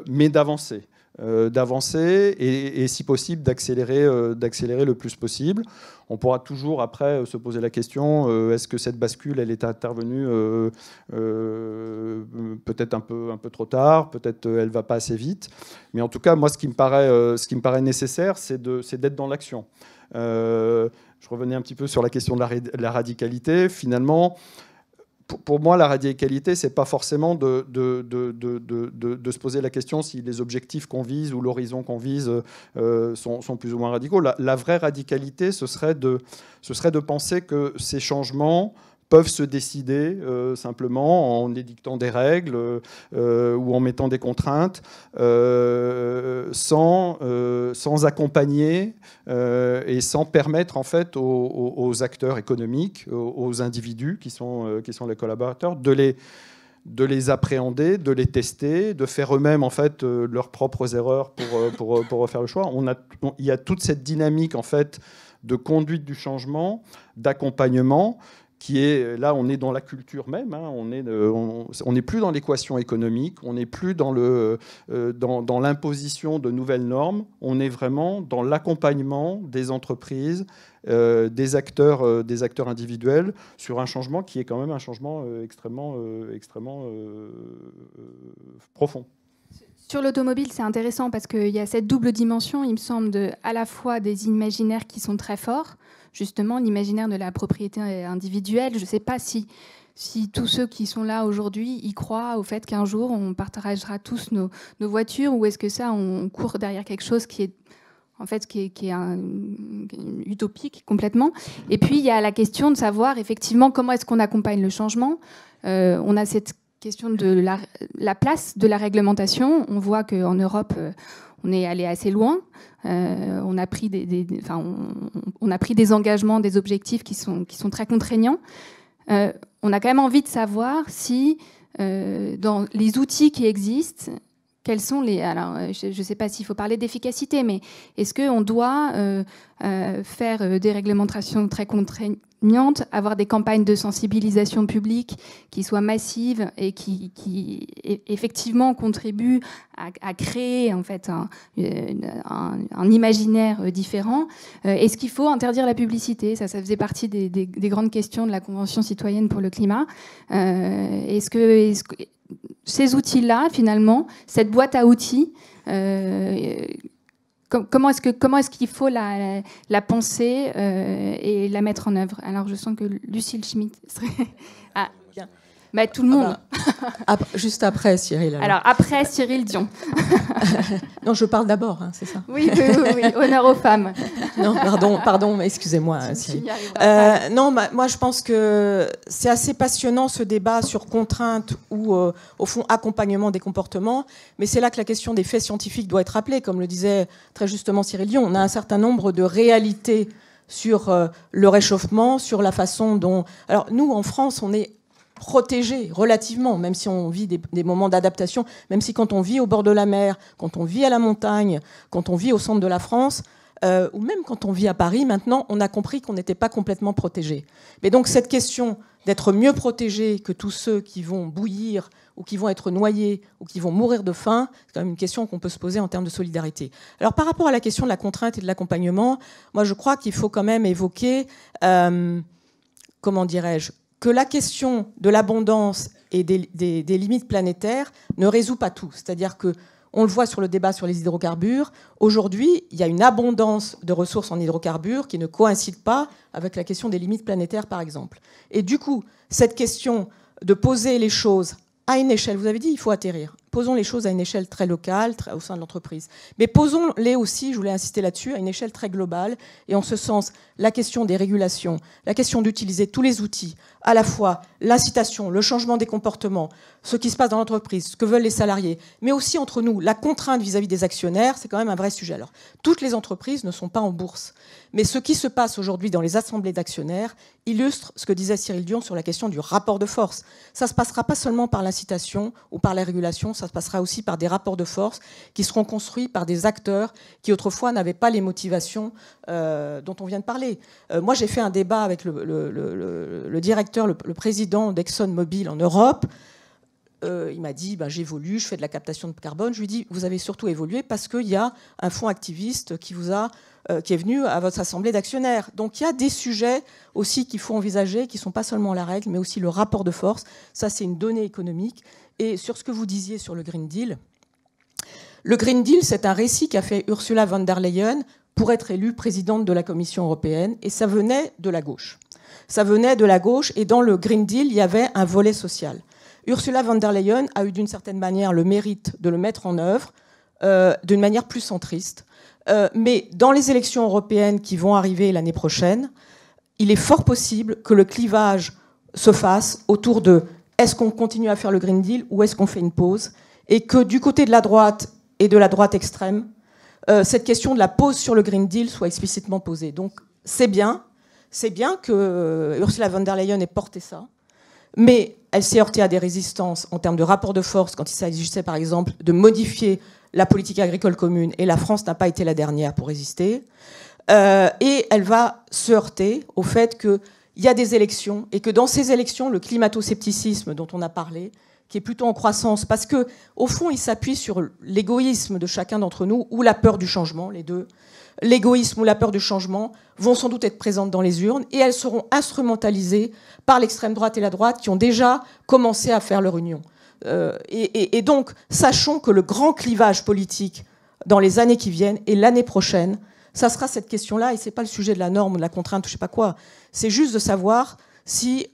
mais d'avancer. Et si possible d'accélérer le plus possible. On pourra toujours après se poser la question est-ce que cette bascule elle est intervenue peut-être un peu trop tard, peut-être elle va pas assez vite, mais en tout cas moi ce qui me paraît nécessaire c'est d'être dans l'action. Je revenais un petit peu sur la question de la radicalité. Finalement, pour moi, la radicalité, ce n'est pas forcément de se poser la question si les objectifs qu'on vise ou l'horizon qu'on vise sont plus ou moins radicaux. La vraie radicalité, ce serait de penser que ces changements peuvent se décider simplement en édictant des règles ou en mettant des contraintes sans accompagner et sans permettre en fait aux acteurs économiques, aux individus qui sont les collaborateurs, de les appréhender, de les tester, de faire eux-mêmes en fait leurs propres erreurs pour refaire le choix. Il y a toute cette dynamique en fait de conduite du changement, d'accompagnement, qui est là, on est dans la culture même. Hein, on n'est plus dans l'équation économique, on n'est plus dans l'imposition de nouvelles normes. On est vraiment dans l'accompagnement des entreprises, des acteurs individuels sur un changement qui est quand même un changement extrêmement profond.
Sur l'automobile, c'est intéressant parce qu'il y a cette double dimension, il me semble, à la fois des imaginaires qui sont très forts, justement l'imaginaire de la propriété individuelle. Je ne sais pas si tous ceux qui sont là aujourd'hui y croient au fait qu'un jour on partagera tous nos voitures, ou est-ce que ça, on court derrière quelque chose qui est en fait qui est utopique complètement. Et puis il y a la question de savoir effectivement comment est-ce qu'on accompagne le changement. On a cette question de la place de la réglementation. On voit qu'en Europe, on est allé assez loin. On a pris on a pris des engagements, des objectifs qui sont très contraignants. On a quand même envie de savoir si, dans les outils qui existent, quels sont les... Alors, je ne sais pas s'il faut parler d'efficacité, mais est-ce qu'on doit faire des réglementations très contraignantes, avoir des campagnes de sensibilisation publique qui soient massives et qui effectivement contribuent à créer en fait un imaginaire différent? Est-ce qu'il faut interdire la publicité? Ça faisait partie des grandes questions de la Convention citoyenne pour le climat. Est-ce que ces outils-là, finalement, cette boîte à outils, comment est-ce qu'il faut la penser et la mettre en œuvre? Alors, je sens que Lucille Schmitt serait... Ah, bien. Bah, tout le monde.
Juste après, Cyril.
Alors, après, Cyril Dion.
Non, je parle d'abord, hein, c'est ça?
Oui, honneur aux femmes.
Non, pardon, excusez-moi, Cyril. Non, moi, je pense que c'est assez passionnant, ce débat sur contrainte ou, au fond, accompagnement des comportements. Mais c'est là que la question des faits scientifiques doit être rappelée. Comme le disait très justement Cyril Dion, on a un certain nombre de réalités sur le réchauffement, sur la façon dont... Alors, nous, en France, on est protégés relativement, même si on vit des moments d'adaptation, même si quand on vit au bord de la mer, quand on vit à la montagne, quand on vit au centre de la France, ou même quand on vit à Paris, maintenant, on a compris qu'on n'était pas complètement protégés. Mais donc cette question d'être mieux protégés que tous ceux qui vont bouillir ou qui vont être noyés ou qui vont mourir de faim, c'est quand même une question qu'on peut se poser en termes de solidarité. Alors par rapport à la question de la contrainte et de l'accompagnement, moi je crois qu'il faut quand même évoquer, comment dirais-je, que la question de l'abondance et des limites planétaires ne résout pas tout. C'est-à-dire qu'on le voit sur le débat sur les hydrocarbures. Aujourd'hui, il y a une abondance de ressources en hydrocarbures qui ne coïncide pas avec la question des limites planétaires, par exemple. Et du coup, cette question de poser les choses à une échelle, vous avez dit, il faut atterrir. Posons les choses à une échelle très locale, au sein de l'entreprise. Mais posons-les aussi, je voulais insister là-dessus, à une échelle très globale. Et en ce sens, la question des régulations, la question d'utiliser tous les outils, à la fois l'incitation, le changement des comportements, ce qui se passe dans l'entreprise, ce que veulent les salariés, mais aussi entre nous, la contrainte vis-à-vis des actionnaires, c'est quand même un vrai sujet. Alors, toutes les entreprises ne sont pas en bourse. Mais ce qui se passe aujourd'hui dans les assemblées d'actionnaires illustre ce que disait Cyril Dion sur la question du rapport de force. Ça ne se passera pas seulement par l'incitation ou par la régulation, ça se passera aussi par des rapports de force qui seront construits par des acteurs qui autrefois n'avaient pas les motivations dont on vient de parler. Moi, j'ai fait un débat avec le directeur, le président d'ExxonMobil en Europe. Il m'a dit, j'évolue, je fais de la captation de carbone. Je lui ai dit, vous avez surtout évolué parce qu'il y a un fonds activiste qui est venu à votre assemblée d'actionnaires. Donc il y a des sujets aussi qu'il faut envisager, qui ne sont pas seulement la règle, mais aussi le rapport de force. Ça, c'est une donnée économique. Et sur ce que vous disiez sur le Green Deal, c'est un récit qu'a fait Ursula von der Leyen pour être élue présidente de la Commission européenne. Et ça venait de la gauche. Ça venait de la gauche. Et dans le Green Deal, il y avait un volet social. Ursula von der Leyen a eu d'une certaine manière le mérite de le mettre en œuvre d'une manière plus centriste. Mais dans les élections européennes qui vont arriver l'année prochaine, il est fort possible que le clivage se fasse autour de est-ce qu'on continue à faire le Green Deal ou est-ce qu'on fait une pause, et que du côté de la droite et de la droite extrême, cette question de la pause sur le Green Deal soit explicitement posée. Donc c'est bien que Ursula von der Leyen ait porté ça, mais elle s'est heurtée à des résistances en termes de rapport de force quand il s'agissait par exemple de modifier la politique agricole commune, et la France n'a pas été la dernière pour résister. Et elle va se heurter au fait qu'il y a des élections, et que dans ces élections, le climato-scepticisme dont on a parlé, qui est plutôt en croissance, parce que au fond, il s'appuie sur l'égoïsme de chacun d'entre nous, ou la peur du changement, les deux. L'égoïsme ou la peur du changement vont sans doute être présentes dans les urnes, et elles seront instrumentalisées par l'extrême droite et la droite, qui ont déjà commencé à faire leur union. Et donc, sachons que le grand clivage politique dans les années qui viennent, et l'année prochaine, ça sera cette question-là, et c'est pas le sujet de la norme ou de la contrainte ou je sais pas quoi. C'est juste de savoir si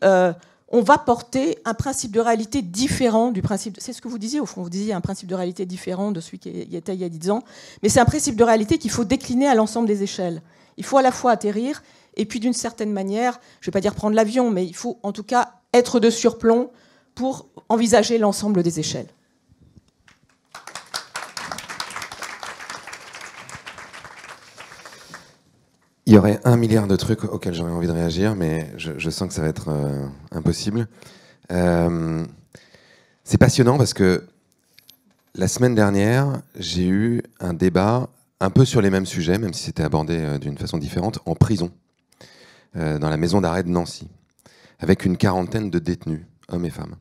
on va porter un principe de réalité différent du principe... C'est ce que vous disiez, au fond. Vous disiez un principe de réalité différent de celui qui était il y a 10 ans. Mais c'est un principe de réalité qu'il faut décliner à l'ensemble des échelles. Il faut à la fois atterrir, et puis d'une certaine manière, je ne vais pas dire prendre l'avion, mais il faut en tout cas être de surplomb pour envisager l'ensemble des échelles.
Il y aurait 1 milliard de trucs auxquels j'aurais envie de réagir, mais je sens que ça va être impossible. C'est passionnant parce que la semaine dernière, j'ai eu un débat un peu sur les mêmes sujets, même si c'était abordé d'une façon différente, en prison, dans la maison d'arrêt de Nancy, avec une 40aine de détenus, hommes et femmes.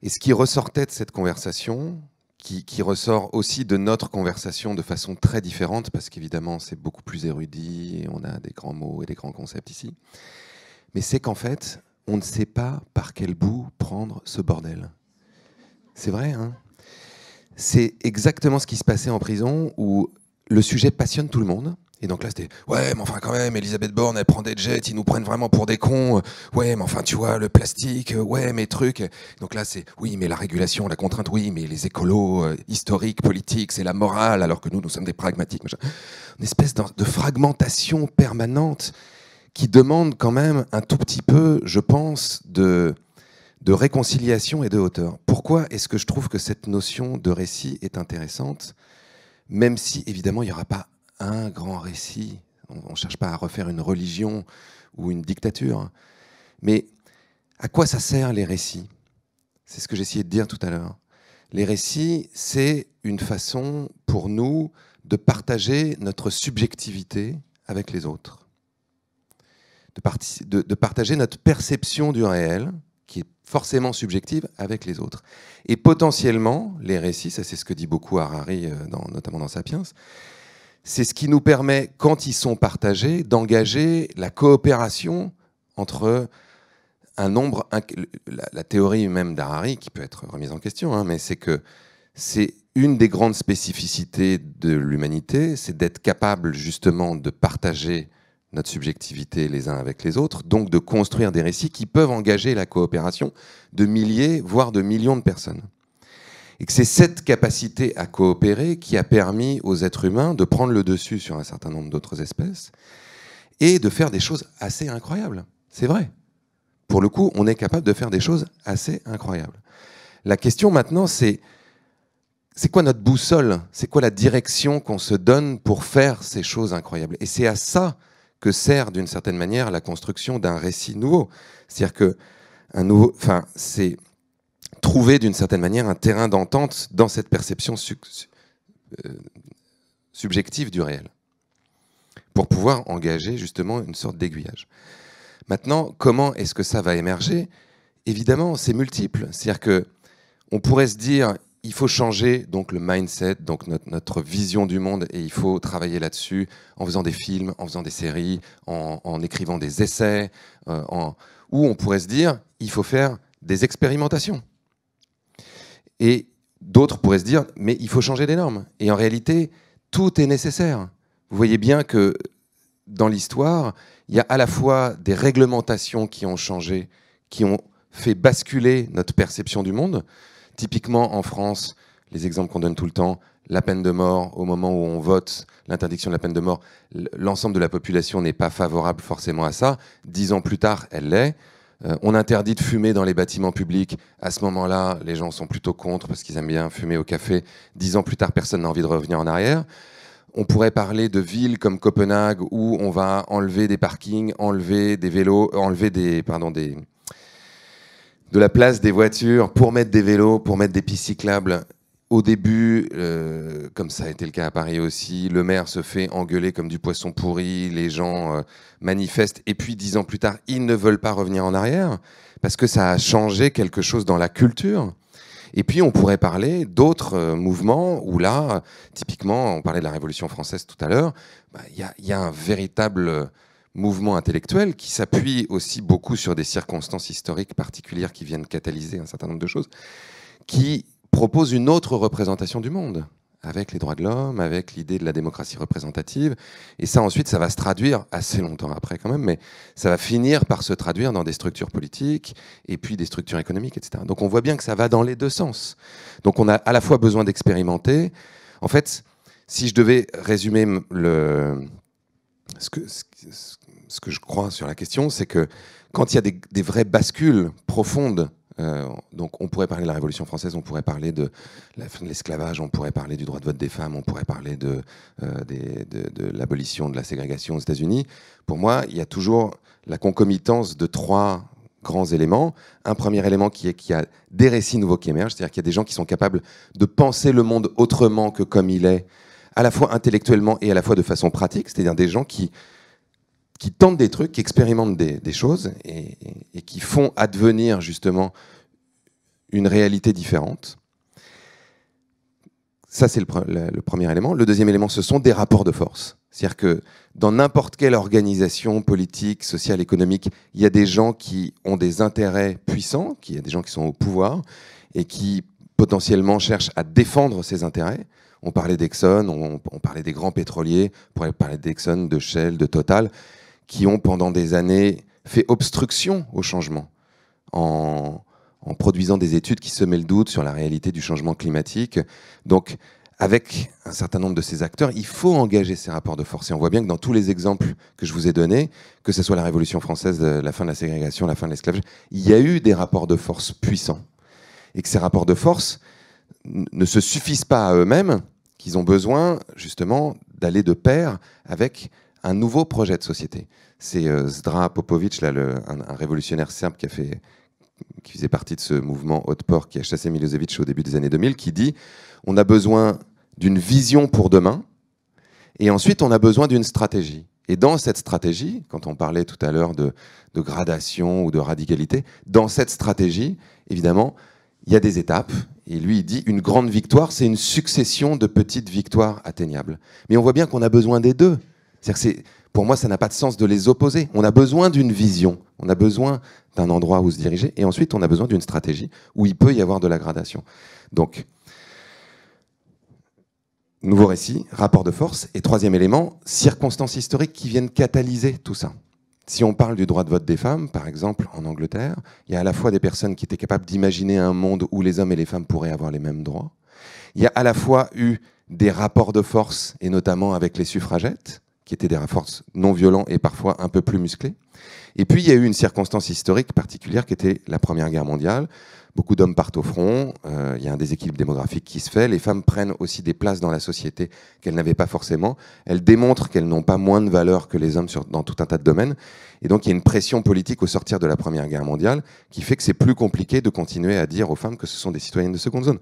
Et ce qui ressortait de cette conversation, qui ressort aussi de notre conversation de façon très différente, parce qu'évidemment c'est beaucoup plus érudit, et on a des grands mots et des grands concepts ici, mais c'est qu'en fait, on ne sait pas par quel bout prendre ce bordel. C'est vrai, hein ? C'est exactement ce qui se passait en prison, où le sujet passionne tout le monde. Et donc là, c'était « Ouais, mais enfin quand même, Elisabeth Borne, elle prend des jets, ils nous prennent vraiment pour des cons. Ouais, mais enfin, tu vois, le plastique, ouais, mais trucs. » Donc là, c'est « Oui, mais la régulation, la contrainte, oui, mais les écolos, historiques, politiques, c'est la morale, alors que nous sommes des pragmatiques. » Une espèce de fragmentation permanente qui demande quand même un tout petit peu, je pense, de réconciliation et de hauteur. Pourquoi est-ce que je trouve que cette notion de récit est intéressante, même si, évidemment, il n'y aura pas un grand récit. On ne cherche pas à refaire une religion ou une dictature. Mais à quoi ça sert, les récits ? C'est ce que j'essayais de dire tout à l'heure. Les récits, c'est une façon pour nous de partager notre subjectivité avec les autres. De partager notre perception du réel, qui est forcément subjective, avec les autres. Et potentiellement, les récits, ça c'est ce que dit beaucoup Harari, notamment dans Sapiens, c'est ce qui nous permet, quand ils sont partagés, d'engager la coopération entre un nombre... La théorie même d'Harari, qui peut être remise en question, hein, mais c'est que c'est une des grandes spécificités de l'humanité, c'est d'être capable justement de partager notre subjectivité les uns avec les autres, donc de construire des récits qui peuvent engager la coopération de milliers, voire de millions de personnes. Et que c'est cette capacité à coopérer qui a permis aux êtres humains de prendre le dessus sur un certain nombre d'autres espèces et de faire des choses assez incroyables. C'est vrai. Pour le coup, on est capable de faire des choses assez incroyables. La question maintenant, c'est quoi notre boussole ? C'est quoi la direction qu'on se donne pour faire ces choses incroyables ? Et c'est à ça que sert d'une certaine manière la construction d'un récit nouveau. C'est-à-dire que c'est trouver d'une certaine manière un terrain d'entente dans cette perception subjective du réel, pour pouvoir engager justement une sorte d'aiguillage. Maintenant, comment est-ce que ça va émerger ? Évidemment, c'est multiple. C'est-à-dire qu'on pourrait se dire, il faut changer donc le mindset, donc notre vision du monde, et il faut travailler là-dessus en faisant des films, en faisant des séries, en écrivant des essais, ou on pourrait se dire, il faut faire des expérimentations. Et d'autres pourraient se dire, mais il faut changer les normes. Et en réalité, tout est nécessaire. Vous voyez bien que dans l'histoire, il y a à la fois des réglementations qui ont changé, qui ont fait basculer notre perception du monde. Typiquement en France, les exemples qu'on donne tout le temps, la peine de mort, au moment où on vote l'interdiction de la peine de mort, l'ensemble de la population n'est pas favorable forcément à ça. 10 ans plus tard, elle l'est. On interdit de fumer dans les bâtiments publics. À ce moment-là, les gens sont plutôt contre parce qu'ils aiment bien fumer au café. 10 ans plus tard, personne n'a envie de revenir en arrière. On pourrait parler de villes comme Copenhague où on va enlever des parkings, enlever des vélos, de la place des voitures pour mettre des vélos, pour mettre des pistes cyclables. Au début, comme ça a été le cas à Paris aussi, le maire se fait engueuler comme du poisson pourri, les gens manifestent, et puis 10 ans plus tard, ils ne veulent pas revenir en arrière, parce que ça a changé quelque chose dans la culture. Et puis on pourrait parler d'autres mouvements où là, typiquement, on parlait de la Révolution française tout à l'heure, il y a un véritable mouvement intellectuel qui s'appuie aussi beaucoup sur des circonstances historiques particulières qui viennent catalyser un certain nombre de choses, qui propose une autre représentation du monde, avec les droits de l'homme, avec l'idée de la démocratie représentative. Et ça, ensuite, ça va se traduire, assez longtemps après quand même, mais ça va finir par se traduire dans des structures politiques, et puis des structures économiques, etc. Donc on voit bien que ça va dans les deux sens. Donc on a à la fois besoin d'expérimenter. En fait, si je devais résumer ce que je crois sur la question, c'est que quand il y a des vraies bascules profondes, donc on pourrait parler de la Révolution française, on pourrait parler de la fin de l'esclavage, on pourrait parler du droit de vote des femmes, on pourrait parler de l'abolition de la ségrégation aux États-Unis. Pour moi, il y a toujours la concomitance de 3 grands éléments. Un premier élément qui est qu'il y a des récits nouveaux qui émergent, c'est-à-dire qu'il y a des gens qui sont capables de penser le monde autrement que comme il est, à la fois intellectuellement et à la fois de façon pratique, c'est-à-dire des gens qui tentent des trucs, qui expérimentent des choses et qui font advenir justement une réalité différente. Ça, c'est le premier élément. Le deuxième élément, ce sont des rapports de force. C'est-à-dire que dans n'importe quelle organisation politique, sociale, économique, il y a des gens qui ont des intérêts puissants, il y a des gens qui sont au pouvoir et qui potentiellement cherchent à défendre ces intérêts. On parlait d'Exxon, on parlait des grands pétroliers, on pourrait parler d'Exxon, de Shell, de Total, qui ont pendant des années fait obstruction au changement en produisant des études qui semaient le doute sur la réalité du changement climatique. Donc, avec un certain nombre de ces acteurs, il faut engager ces rapports de force. Et on voit bien que dans tous les exemples que je vous ai donnés, que ce soit la Révolution française, la fin de la ségrégation, la fin de l'esclavage, il y a eu des rapports de force puissants. Et que ces rapports de force ne se suffisent pas à eux-mêmes, qu'ils ont besoin justement d'aller de pair avec un nouveau projet de société. C'est Zdra Popovic, là, un révolutionnaire serbe qui faisait partie de ce mouvement Otpor qui a chassé Milosevic au début des années 2000, qui dit « On a besoin d'une vision pour demain, et ensuite on a besoin d'une stratégie. » Et dans cette stratégie, quand on parlait tout à l'heure de gradation ou de radicalité, dans cette stratégie, évidemment, il y a des étapes. Et lui, il dit une grande victoire, c'est une succession de petites victoires atteignables. Mais on voit bien qu'on a besoin des deux. C'est-à-dire que pour moi, ça n'a pas de sens de les opposer. On a besoin d'une vision, on a besoin d'un endroit où se diriger, et ensuite on a besoin d'une stratégie où il peut y avoir de la gradation. Donc, nouveau récit, rapport de force, et troisième élément, circonstances historiques qui viennent catalyser tout ça. Si on parle du droit de vote des femmes, par exemple, en Angleterre, il y a à la fois des personnes qui étaient capables d'imaginer un monde où les hommes et les femmes pourraient avoir les mêmes droits. Il y a à la fois eu des rapports de force, et notamment avec les suffragettes, qui étaient des rapports non violents et parfois un peu plus musclés. Et puis, il y a eu une circonstance historique particulière qui était la Première Guerre mondiale. Beaucoup d'hommes partent au front, il y a un déséquilibre démographique qui se fait, les femmes prennent aussi des places dans la société qu'elles n'avaient pas forcément, elles démontrent qu'elles n'ont pas moins de valeur que les hommes dans tout un tas de domaines, et donc il y a une pression politique au sortir de la Première Guerre mondiale qui fait que c'est plus compliqué de continuer à dire aux femmes que ce sont des citoyennes de seconde zone.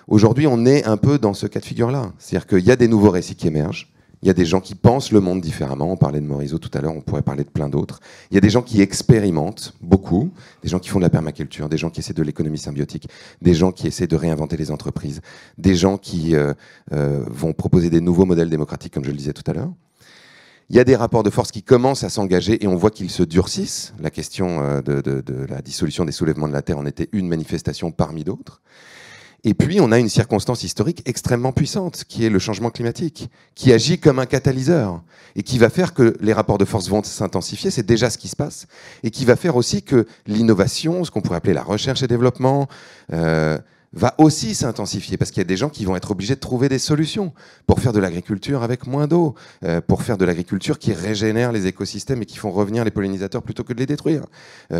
Aujourd'hui, on est un peu dans ce cas de figure-là, c'est-à-dire qu'il y a des nouveaux récits qui émergent. Il y a des gens qui pensent le monde différemment. On parlait de Morisot tout à l'heure, on pourrait parler de plein d'autres. Il y a des gens qui expérimentent beaucoup, des gens qui font de la permaculture, des gens qui essaient de l'économie symbiotique, des gens qui essaient de réinventer les entreprises, des gens qui vont proposer des nouveaux modèles démocratiques, comme je le disais tout à l'heure. Il y a des rapports de force qui commencent à s'engager et on voit qu'ils se durcissent. La question de la dissolution des soulèvements de la Terre en était une manifestation parmi d'autres. Et puis, on a une circonstance historique extrêmement puissante, qui est le changement climatique, qui agit comme un catalyseur, et qui va faire que les rapports de force vont s'intensifier, c'est déjà ce qui se passe, et qui va faire aussi que l'innovation, ce qu'on pourrait appeler la recherche et développement, va aussi s'intensifier parce qu'il y a des gens qui vont être obligés de trouver des solutions pour faire de l'agriculture avec moins d'eau, pour faire de l'agriculture qui régénère les écosystèmes et qui font revenir les pollinisateurs plutôt que de les détruire,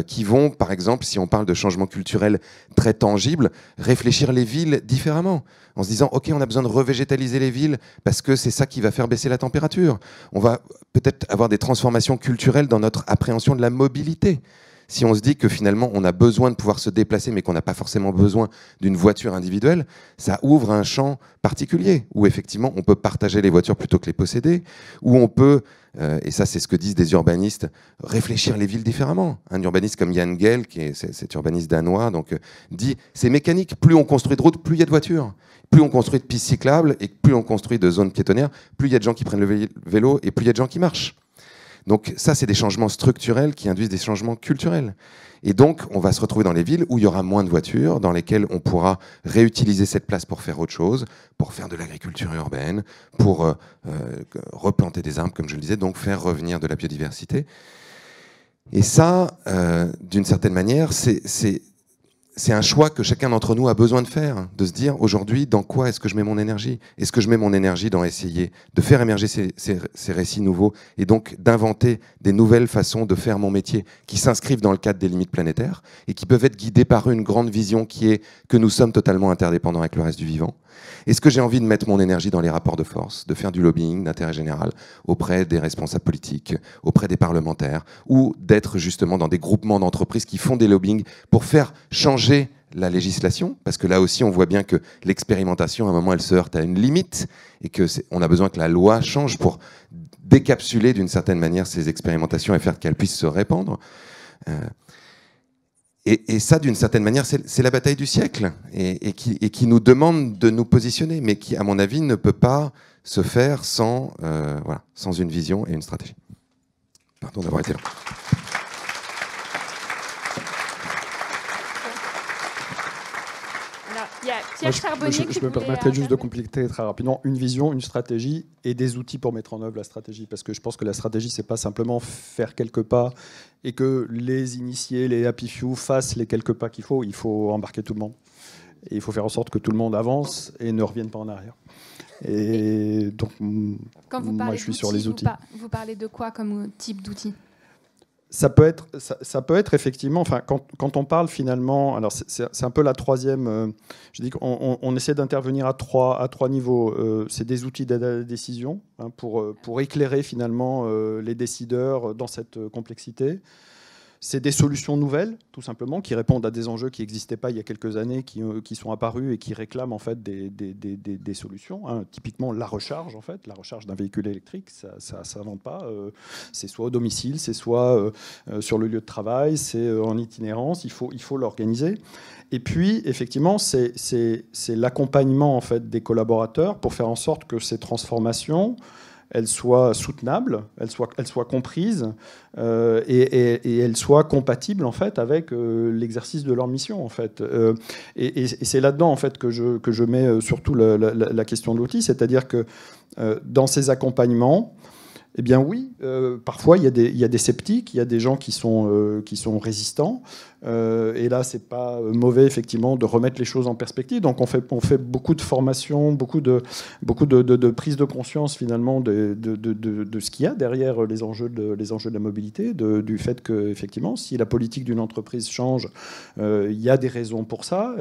qui vont, par exemple, si on parle de changement culturel très tangible, réfléchir les villes différemment, en se disant « Ok, on a besoin de revégétaliser les villes parce que c'est ça qui va faire baisser la température. » On va peut-être avoir des transformations culturelles dans notre appréhension de la mobilité. Si on se dit que finalement on a besoin de pouvoir se déplacer mais qu'on n'a pas forcément besoin d'une voiture individuelle, ça ouvre un champ particulier où effectivement on peut partager les voitures plutôt que les posséder, où on peut, et ça c'est ce que disent des urbanistes, réfléchir les villes différemment. Un urbaniste comme Jan Gehl, qui est cet urbaniste danois, donc, dit c'est mécanique, plus on construit de routes, plus il y a de voitures. Plus on construit de pistes cyclables et plus on construit de zones piétonnières, plus il y a de gens qui prennent le vélo et plus il y a de gens qui marchent. Donc ça, c'est des changements structurels qui induisent des changements culturels. Et donc, on va se retrouver dans les villes où il y aura moins de voitures, dans lesquelles on pourra réutiliser cette place pour faire autre chose, pour faire de l'agriculture urbaine, pour replanter des arbres, comme je le disais, donc faire revenir de la biodiversité. Et ça, d'une certaine manière, c'est un choix que chacun d'entre nous a besoin de faire, de se dire aujourd'hui dans quoi est-ce que je mets mon énergie. Est-ce que je mets mon énergie dans essayer de faire émerger ces récits nouveaux et donc d'inventer des nouvelles façons de faire mon métier qui s'inscrivent dans le cadre des limites planétaires et qui peuvent être guidées par une grande vision qui est que nous sommes totalement interdépendants avec le reste du vivant. Est-ce que j'ai envie de mettre mon énergie dans les rapports de force, de faire du lobbying d'intérêt général auprès des responsables politiques, auprès des parlementaires, ou d'être justement dans des groupements d'entreprises qui font des lobbying pour faire changer la législation, parce que là aussi on voit bien que l'expérimentation, à un moment, elle se heurte à une limite et qu'on a besoin que la loi change pour décapsuler d'une certaine manière ces expérimentations et faire qu'elles puissent se répandre. Et ça, d'une certaine manière, c'est la bataille du siècle et qui nous demande de nous positionner, mais qui, à mon avis, ne peut pas se faire sans une vision et une stratégie. Pardon d'avoir été long.
Il y a Pierre Charbonnier
je me permettrais juste de compléter très rapidement une vision, une stratégie et des outils pour mettre en œuvre la stratégie. Parce que je pense que la stratégie, c'est pas simplement faire quelques pas et que les initiés, les happy few fassent les quelques pas qu'il faut. Il faut embarquer tout le monde. Et il faut faire en sorte que tout le monde avance et ne revienne pas en arrière. Et donc,
quand vous
moi, je suis sur les outils.
Vous parlez de quoi comme type d'outils ?
Ça peut être effectivement, enfin, quand on parle finalement, alors c'est un peu la troisième, je dis qu'on essaie d'intervenir à trois niveaux. C'est des outils d'aide à la décision pour éclairer finalement les décideurs dans cette complexité. C'est des solutions nouvelles, tout simplement, qui répondent à des enjeux qui n'existaient pas il y a quelques années, qui sont apparus et qui réclament en fait des solutions. Typiquement, la recharge d'un véhicule électrique, ça s'invente pas. C'est soit au domicile, c'est soit sur le lieu de travail, c'est en itinérance. Il faut l'organiser. Et puis, effectivement, c'est l'accompagnement en fait des collaborateurs pour faire en sorte que ces transformations elles soient soutenables, elles soient comprises et elles soient compatibles en fait avec l'exercice de leur mission en fait. Et c'est là-dedans en fait que je mets surtout la question de l'outil, c'est-à-dire que dans ces accompagnements, eh bien oui, parfois il y a des sceptiques, il y a des gens qui sont résistants. Et là, c'est pas mauvais effectivement de remettre les choses en perspective. Donc on fait beaucoup de formations, beaucoup de prise de conscience finalement de ce qu'il y a derrière les enjeux de la mobilité, du fait que effectivement, si la politique d'une entreprise change, il y a des raisons pour ça.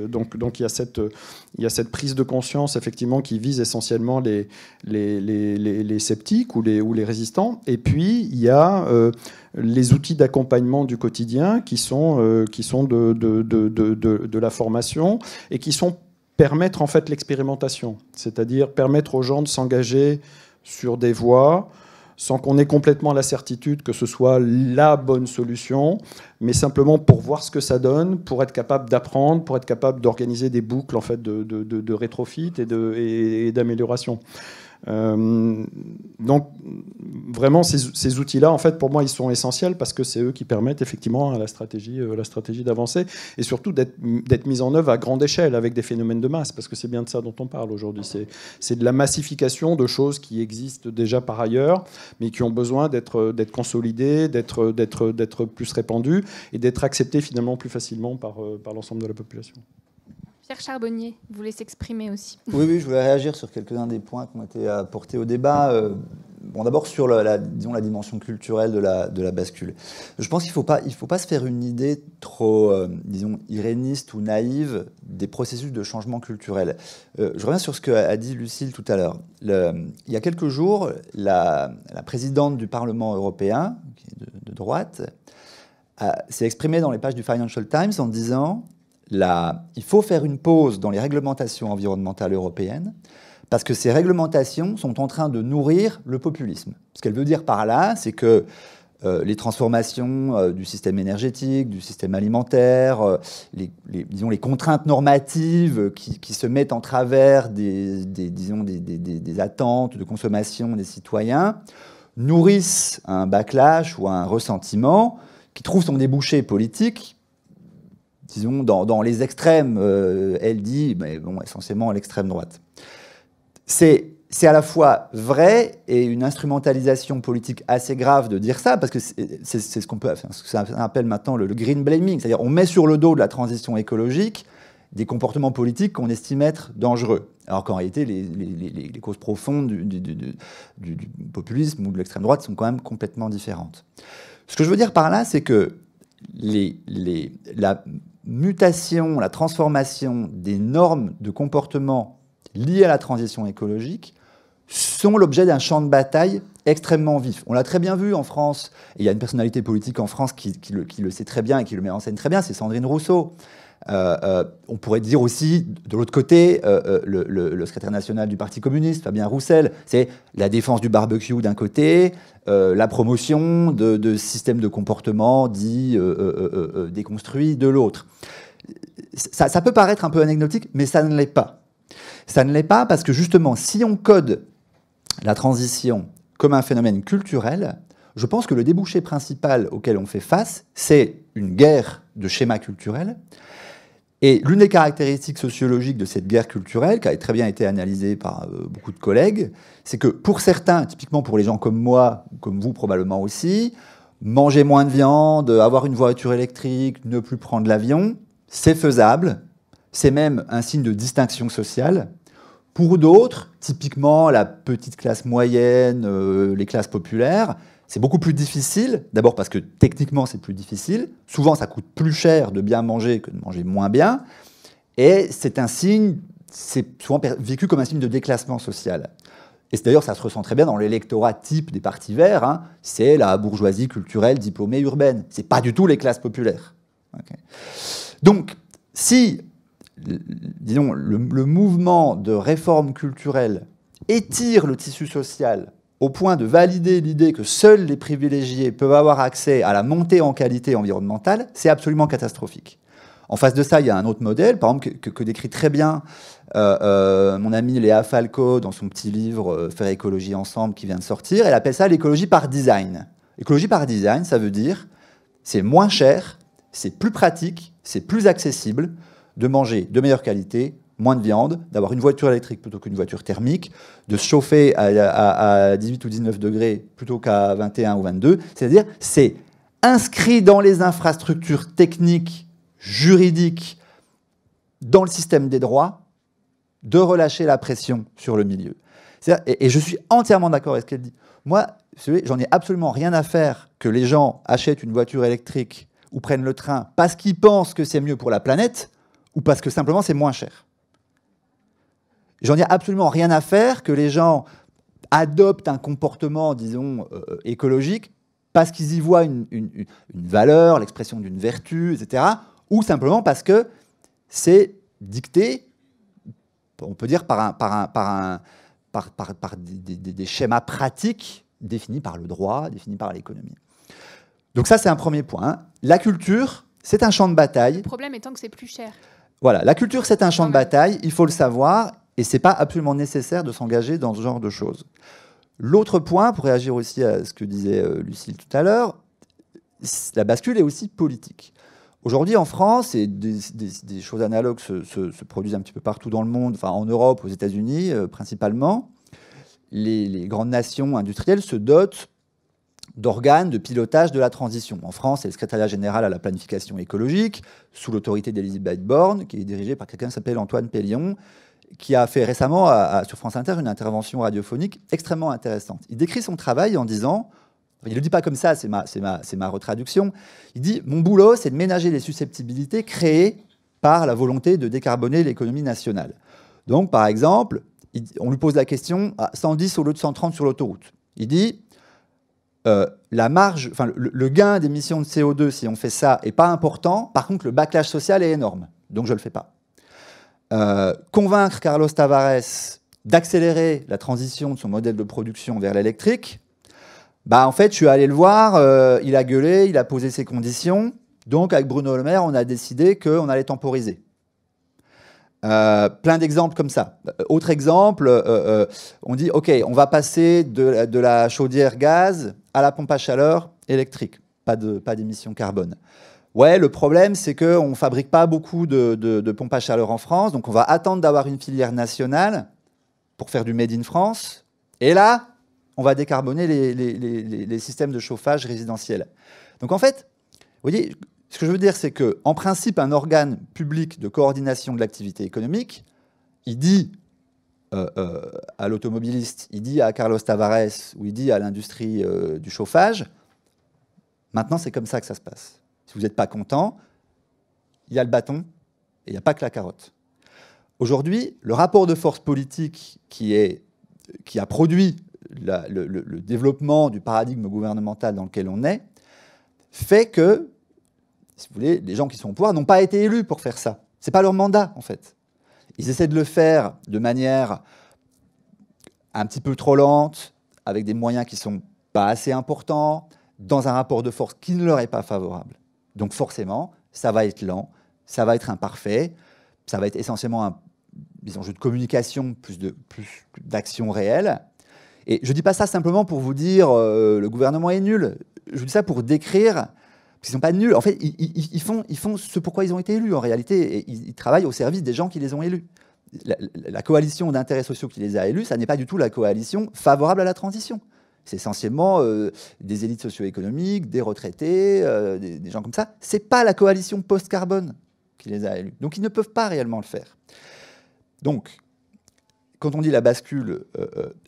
Donc il y a cette prise de conscience effectivement qui vise essentiellement les sceptiques ou les résistants. Et puis il y a les outils d'accompagnement du quotidien qui sont de la formation et qui sont permettre en fait l'expérimentation, c'est-à-dire permettre aux gens de s'engager sur des voies sans qu'on ait complètement la certitude que ce soit la bonne solution, mais simplement pour voir ce que ça donne, pour être capable d'apprendre, pour être capable d'organiser des boucles en fait de rétrofit et d'amélioration. Donc vraiment ces outils-là, en fait, pour moi, ils sont essentiels parce que c'est eux qui permettent effectivement à la stratégie d'avancer et surtout d'être mise en œuvre à grande échelle avec des phénomènes de masse, parce que c'est bien de ça dont on parle aujourd'hui. C'est de la massification de choses qui existent déjà par ailleurs, mais qui ont besoin d'être consolidées, d'être plus répandues et d'être acceptées finalement plus facilement par l'ensemble de la population.
Pierre Charbonnier voulait s'exprimer aussi.
Oui, je voulais réagir sur quelques-uns des points qui ont été apportés au débat. Bon, d'abord sur disons, la dimension culturelle de la bascule. Je pense qu'il ne faut pas se faire une idée trop, disons, iréniste ou naïve des processus de changement culturel. Je reviens sur ce qu'a dit Lucille tout à l'heure. Il y a quelques jours, la présidente du Parlement européen, qui est de droite, s'est exprimée dans les pages du Financial Times en disant il faut faire une pause dans les réglementations environnementales européennes parce que ces réglementations sont en train de nourrir le populisme. Ce qu'elle veut dire par là, c'est que les transformations du système énergétique, du système alimentaire, disons, les contraintes normatives qui se mettent en travers des attentes de consommation des citoyens nourrissent un backlash ou un ressentiment qui trouve son débouché politique, disons, dans les extrêmes. Elle dit, mais bon, essentiellement à l'extrême droite. C'est à la fois vrai et une instrumentalisation politique assez grave de dire ça, parce que c'est ce qu'on peut, ce que ça appelle maintenant le green blaming, c'est-à-dire on met sur le dos de la transition écologique des comportements politiques qu'on estime être dangereux, alors qu'en réalité les causes profondes du populisme ou de l'extrême droite sont quand même complètement différentes. Ce que je veux dire par là, c'est que la mutation, la transformation des normes de comportement liées à la transition écologique sont l'objet d'un champ de bataille extrêmement vif. On l'a très bien vu en France, et il y a une personnalité politique en France qui le sait très bien et qui le met en scène très bien, c'est Sandrine Rousseau. On pourrait dire aussi, de l'autre côté, le secrétaire national du Parti communiste, Fabien Roussel, c'est la défense du barbecue d'un côté, la promotion de systèmes de comportement dits déconstruits de l'autre. Ça peut paraître un peu anecdotique, mais ça ne l'est pas. Ça ne l'est pas parce que justement, si on code la transition comme un phénomène culturel, je pense que le débouché principal auquel on fait face, c'est une guerre de schémas culturels. Et l'une des caractéristiques sociologiques de cette guerre culturelle, qui a très bien été analysée par beaucoup de collègues, c'est que pour certains, typiquement pour les gens comme moi, comme vous probablement aussi, manger moins de viande, avoir une voiture électrique, ne plus prendre l'avion, c'est faisable. C'est même un signe de distinction sociale. Pour d'autres, typiquement la petite classe moyenne, les classes populaires, c'est beaucoup plus difficile. D'abord parce que techniquement, c'est plus difficile. Souvent, ça coûte plus cher de bien manger que de manger moins bien. Et c'est un signe, c'est souvent vécu comme un signe de déclassement social. Et d'ailleurs, ça se ressent très bien dans l'électorat type des partis verts. Hein. C'est la bourgeoisie culturelle, diplômée, urbaine. C'est pas du tout les classes populaires. Okay. Donc, si disons, le mouvement de réforme culturelle étire le tissu social au point de valider l'idée que seuls les privilégiés peuvent avoir accès à la montée en qualité environnementale, c'est absolument catastrophique. En face de ça, il y a un autre modèle, par exemple, que décrit très bien mon amie Léa Falco dans son petit livre « Faire écologie ensemble » qui vient de sortir. Elle appelle ça l'écologie par design. L'écologie par design, ça veut dire c'est moins cher, c'est plus pratique, c'est plus accessible de manger de meilleure qualité, moins de viande, d'avoir une voiture électrique plutôt qu'une voiture thermique, de se chauffer à 18 ou 19 degrés plutôt qu'à 21 ou 22. C'est-à-dire, c'est inscrit dans les infrastructures techniques, juridiques, dans le système des droits, de relâcher la pression sur le milieu. Et je suis entièrement d'accord avec ce qu'elle dit. Moi, j'en ai absolument rien à faire que les gens achètent une voiture électrique ou prennent le train parce qu'ils pensent que c'est mieux pour la planète, ou parce que simplement c'est moins cher. J'en ai absolument rien à faire que les gens adoptent un comportement, disons, écologique parce qu'ils y voient une valeur, l'expression d'une vertu, etc., ou simplement parce que c'est dicté, on peut dire, par des schémas pratiques définis par le droit, définis par l'économie. Donc ça, c'est un premier point. Hein. La culture, c'est un champ de bataille.
Le problème étant que c'est plus cher.
Voilà, la culture, c'est un champ de bataille, il faut le savoir, et ce n'est pas absolument nécessaire de s'engager dans ce genre de choses. L'autre point, pour réagir aussi à ce que disait Lucille tout à l'heure, la bascule est aussi politique. Aujourd'hui, en France, et des choses analogues se produisent un petit peu partout dans le monde, enfin en Europe, aux États-Unis principalement, les grandes nations industrielles se dotent d'organes de pilotage de la transition. En France, c'est le secrétariat général à la planification écologique, sous l'autorité d'Elisabeth Borne, qui est dirigé par quelqu'un qui s'appelle Antoine Pellion, qui a fait récemment sur France Inter une intervention radiophonique extrêmement intéressante. Il décrit son travail en disant, il ne le dit pas comme ça, c'est ma retraduction, il dit « Mon boulot, c'est de ménager les susceptibilités créées par la volonté de décarboner l'économie nationale. » Donc, par exemple, on lui pose la question à 110 au lieu de 130 sur l'autoroute. Il dit la marge, enfin, le gain d'émissions de CO2, si on fait ça, n'est pas important. Par contre, le backlash social est énorme. Donc, je ne le fais pas. Convaincre Carlos Tavares d'accélérer la transition de son modèle de production vers l'électrique, en fait, je suis allé le voir, il a gueulé, il a posé ses conditions. Donc, avec Bruno Le Maire, on a décidé qu'on allait temporiser. Plein d'exemples comme ça. Autre exemple, on dit, OK, on va passer de la chaudière gaz à la pompe à chaleur électrique. Pas d'émissions carbone. Ouais, le problème, c'est qu'on ne fabrique pas beaucoup de pompes à chaleur en France, donc on va attendre d'avoir une filière nationale pour faire du Made in France. Et là, on va décarboner les systèmes de chauffage résidentiels. Donc en fait, vous voyez, ce que je veux dire, c'est qu'en principe, un organe public de coordination de l'activité économique, il dit à l'automobiliste, il dit à Carlos Tavares, ou il dit à l'industrie du chauffage, maintenant c'est comme ça que ça se passe. Si vous n'êtes pas content, il y a le bâton et il n'y a pas que la carotte. Aujourd'hui, le rapport de force politique qui a produit le développement du paradigme gouvernemental dans lequel on est fait que, si vous voulez, les gens qui sont au pouvoir n'ont pas été élus pour faire ça. Ce n'est pas leur mandat, en fait. Ils essaient de le faire de manière un petit peu trop lente, avec des moyens qui ne sont pas assez importants, dans un rapport de force qui ne leur est pas favorable. Donc forcément, ça va être lent, ça va être imparfait, ça va être essentiellement un jeu de communication plus d'action réelle. Et je ne dis pas ça simplement pour vous dire le gouvernement est nul. Je dis ça pour décrire, parce qu'ils ne sont pas nuls. En fait, ils font ce pourquoi ils ont été élus en réalité. Et ils travaillent au service des gens qui les ont élus. La coalition d'intérêts sociaux qui les a élus, ça n'est pas du tout la coalition favorable à la transition. C'est essentiellement des élites socio-économiques, des retraités, des gens comme ça. Ce n'est pas la coalition post-carbone qui les a élus. Donc, ils ne peuvent pas réellement le faire. Donc, quand on dit la bascule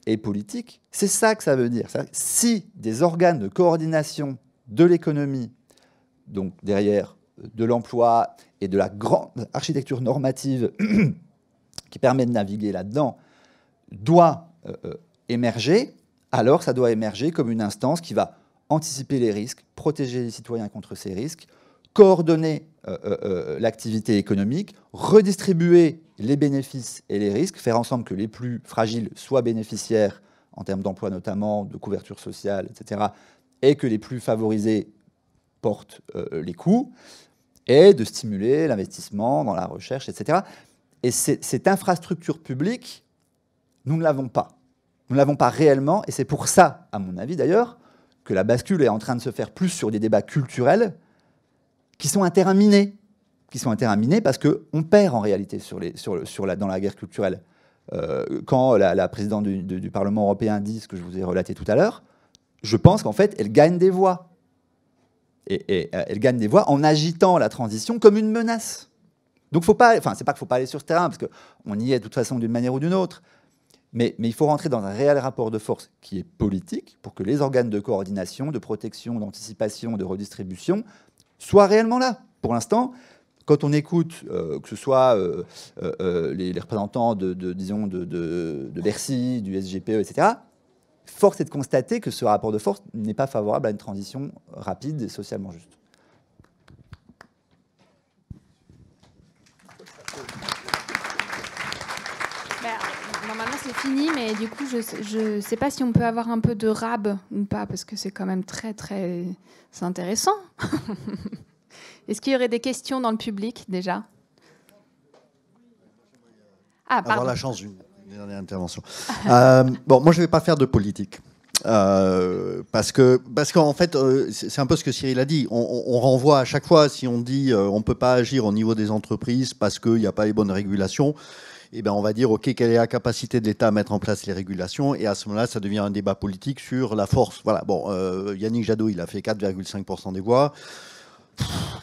est politique, c'est ça que ça veut dire. Si des organes de coordination de l'économie, donc derrière de l'emploi et de la grande architecture normative qui permet de naviguer là-dedans, doit émerger, alors ça doit émerger comme une instance qui va anticiper les risques, protéger les citoyens contre ces risques, coordonner l'activité économique, redistribuer les bénéfices et les risques, faire en sorte que les plus fragiles soient bénéficiaires en termes d'emploi notamment, de couverture sociale, etc., et que les plus favorisés portent les coûts, et de stimuler l'investissement dans la recherche, etc. Et cette infrastructure publique, nous ne l'avons pas. Nous ne l'avons pas réellement, et c'est pour ça, à mon avis d'ailleurs, que la bascule est en train de se faire plus sur des débats culturels qui sont un terrain miné. Qui sont un terrain miné parce qu'on perd en réalité dans la guerre culturelle. Quand la présidente du Parlement européen dit ce que je vous ai relaté tout à l'heure, je pense qu'en fait, elle gagne des voix. Et elle gagne des voix en agitant la transition comme une menace. Donc, c'est pas qu'il ne faut pas aller sur ce terrain, parce qu'on y est de toute façon d'une manière ou d'une autre. Mais il faut rentrer dans un réel rapport de force qui est politique pour que les organes de coordination, de protection, d'anticipation, de redistribution soient réellement là. Pour l'instant, quand on écoute, que ce soit les représentants de Bercy, du SGPE, etc., force est de constater que ce rapport de force n'est pas favorable à une transition rapide et socialement juste.
Normalement, c'est fini, mais du coup, je ne sais pas si on peut avoir un peu de rab ou pas, parce que c'est quand même c'est intéressant. Est-ce qu'il y aurait des questions dans le public, déjà ? Ah, pardon.
Avoir la chance d'une dernière intervention. Bon, moi, je ne vais pas faire de politique. Parce qu'en fait, c'est un peu ce que Cyril a dit. On renvoie à chaque fois, si on dit on ne peut pas agir au niveau des entreprises parce qu'il n'y a pas les bonnes régulations, eh ben on va dire, OK, quelle est la capacité de l'État à mettre en place les régulations? Et à ce moment-là, ça devient un débat politique sur la force. Voilà, bon, Yannick Jadot, il a fait 4,5% des voix.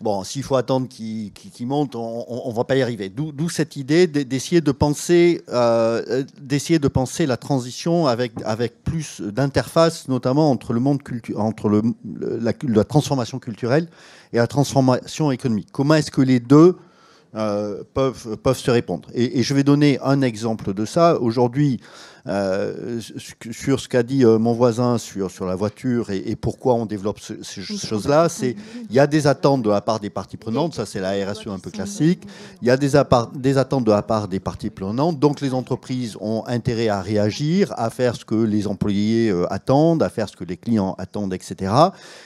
Bon, s'il faut attendre qu'il monte, on ne va pas y arriver. D'où cette idée d'essayer de penser la transition avec plus d'interface, notamment entre le monde la transformation culturelle et la transformation économique. Comment est-ce que les deux peuvent se répondre? Et je vais donner un exemple de ça. Aujourd'hui, sur ce qu'a dit mon voisin sur la voiture et pourquoi on développe ces choses-là, il y a des attentes de la part des parties prenantes, ça c'est la RSE un peu classique, il y a des attentes de la part des parties prenantes, donc les entreprises ont intérêt à réagir, à faire ce que les employés attendent, à faire ce que les clients attendent, etc.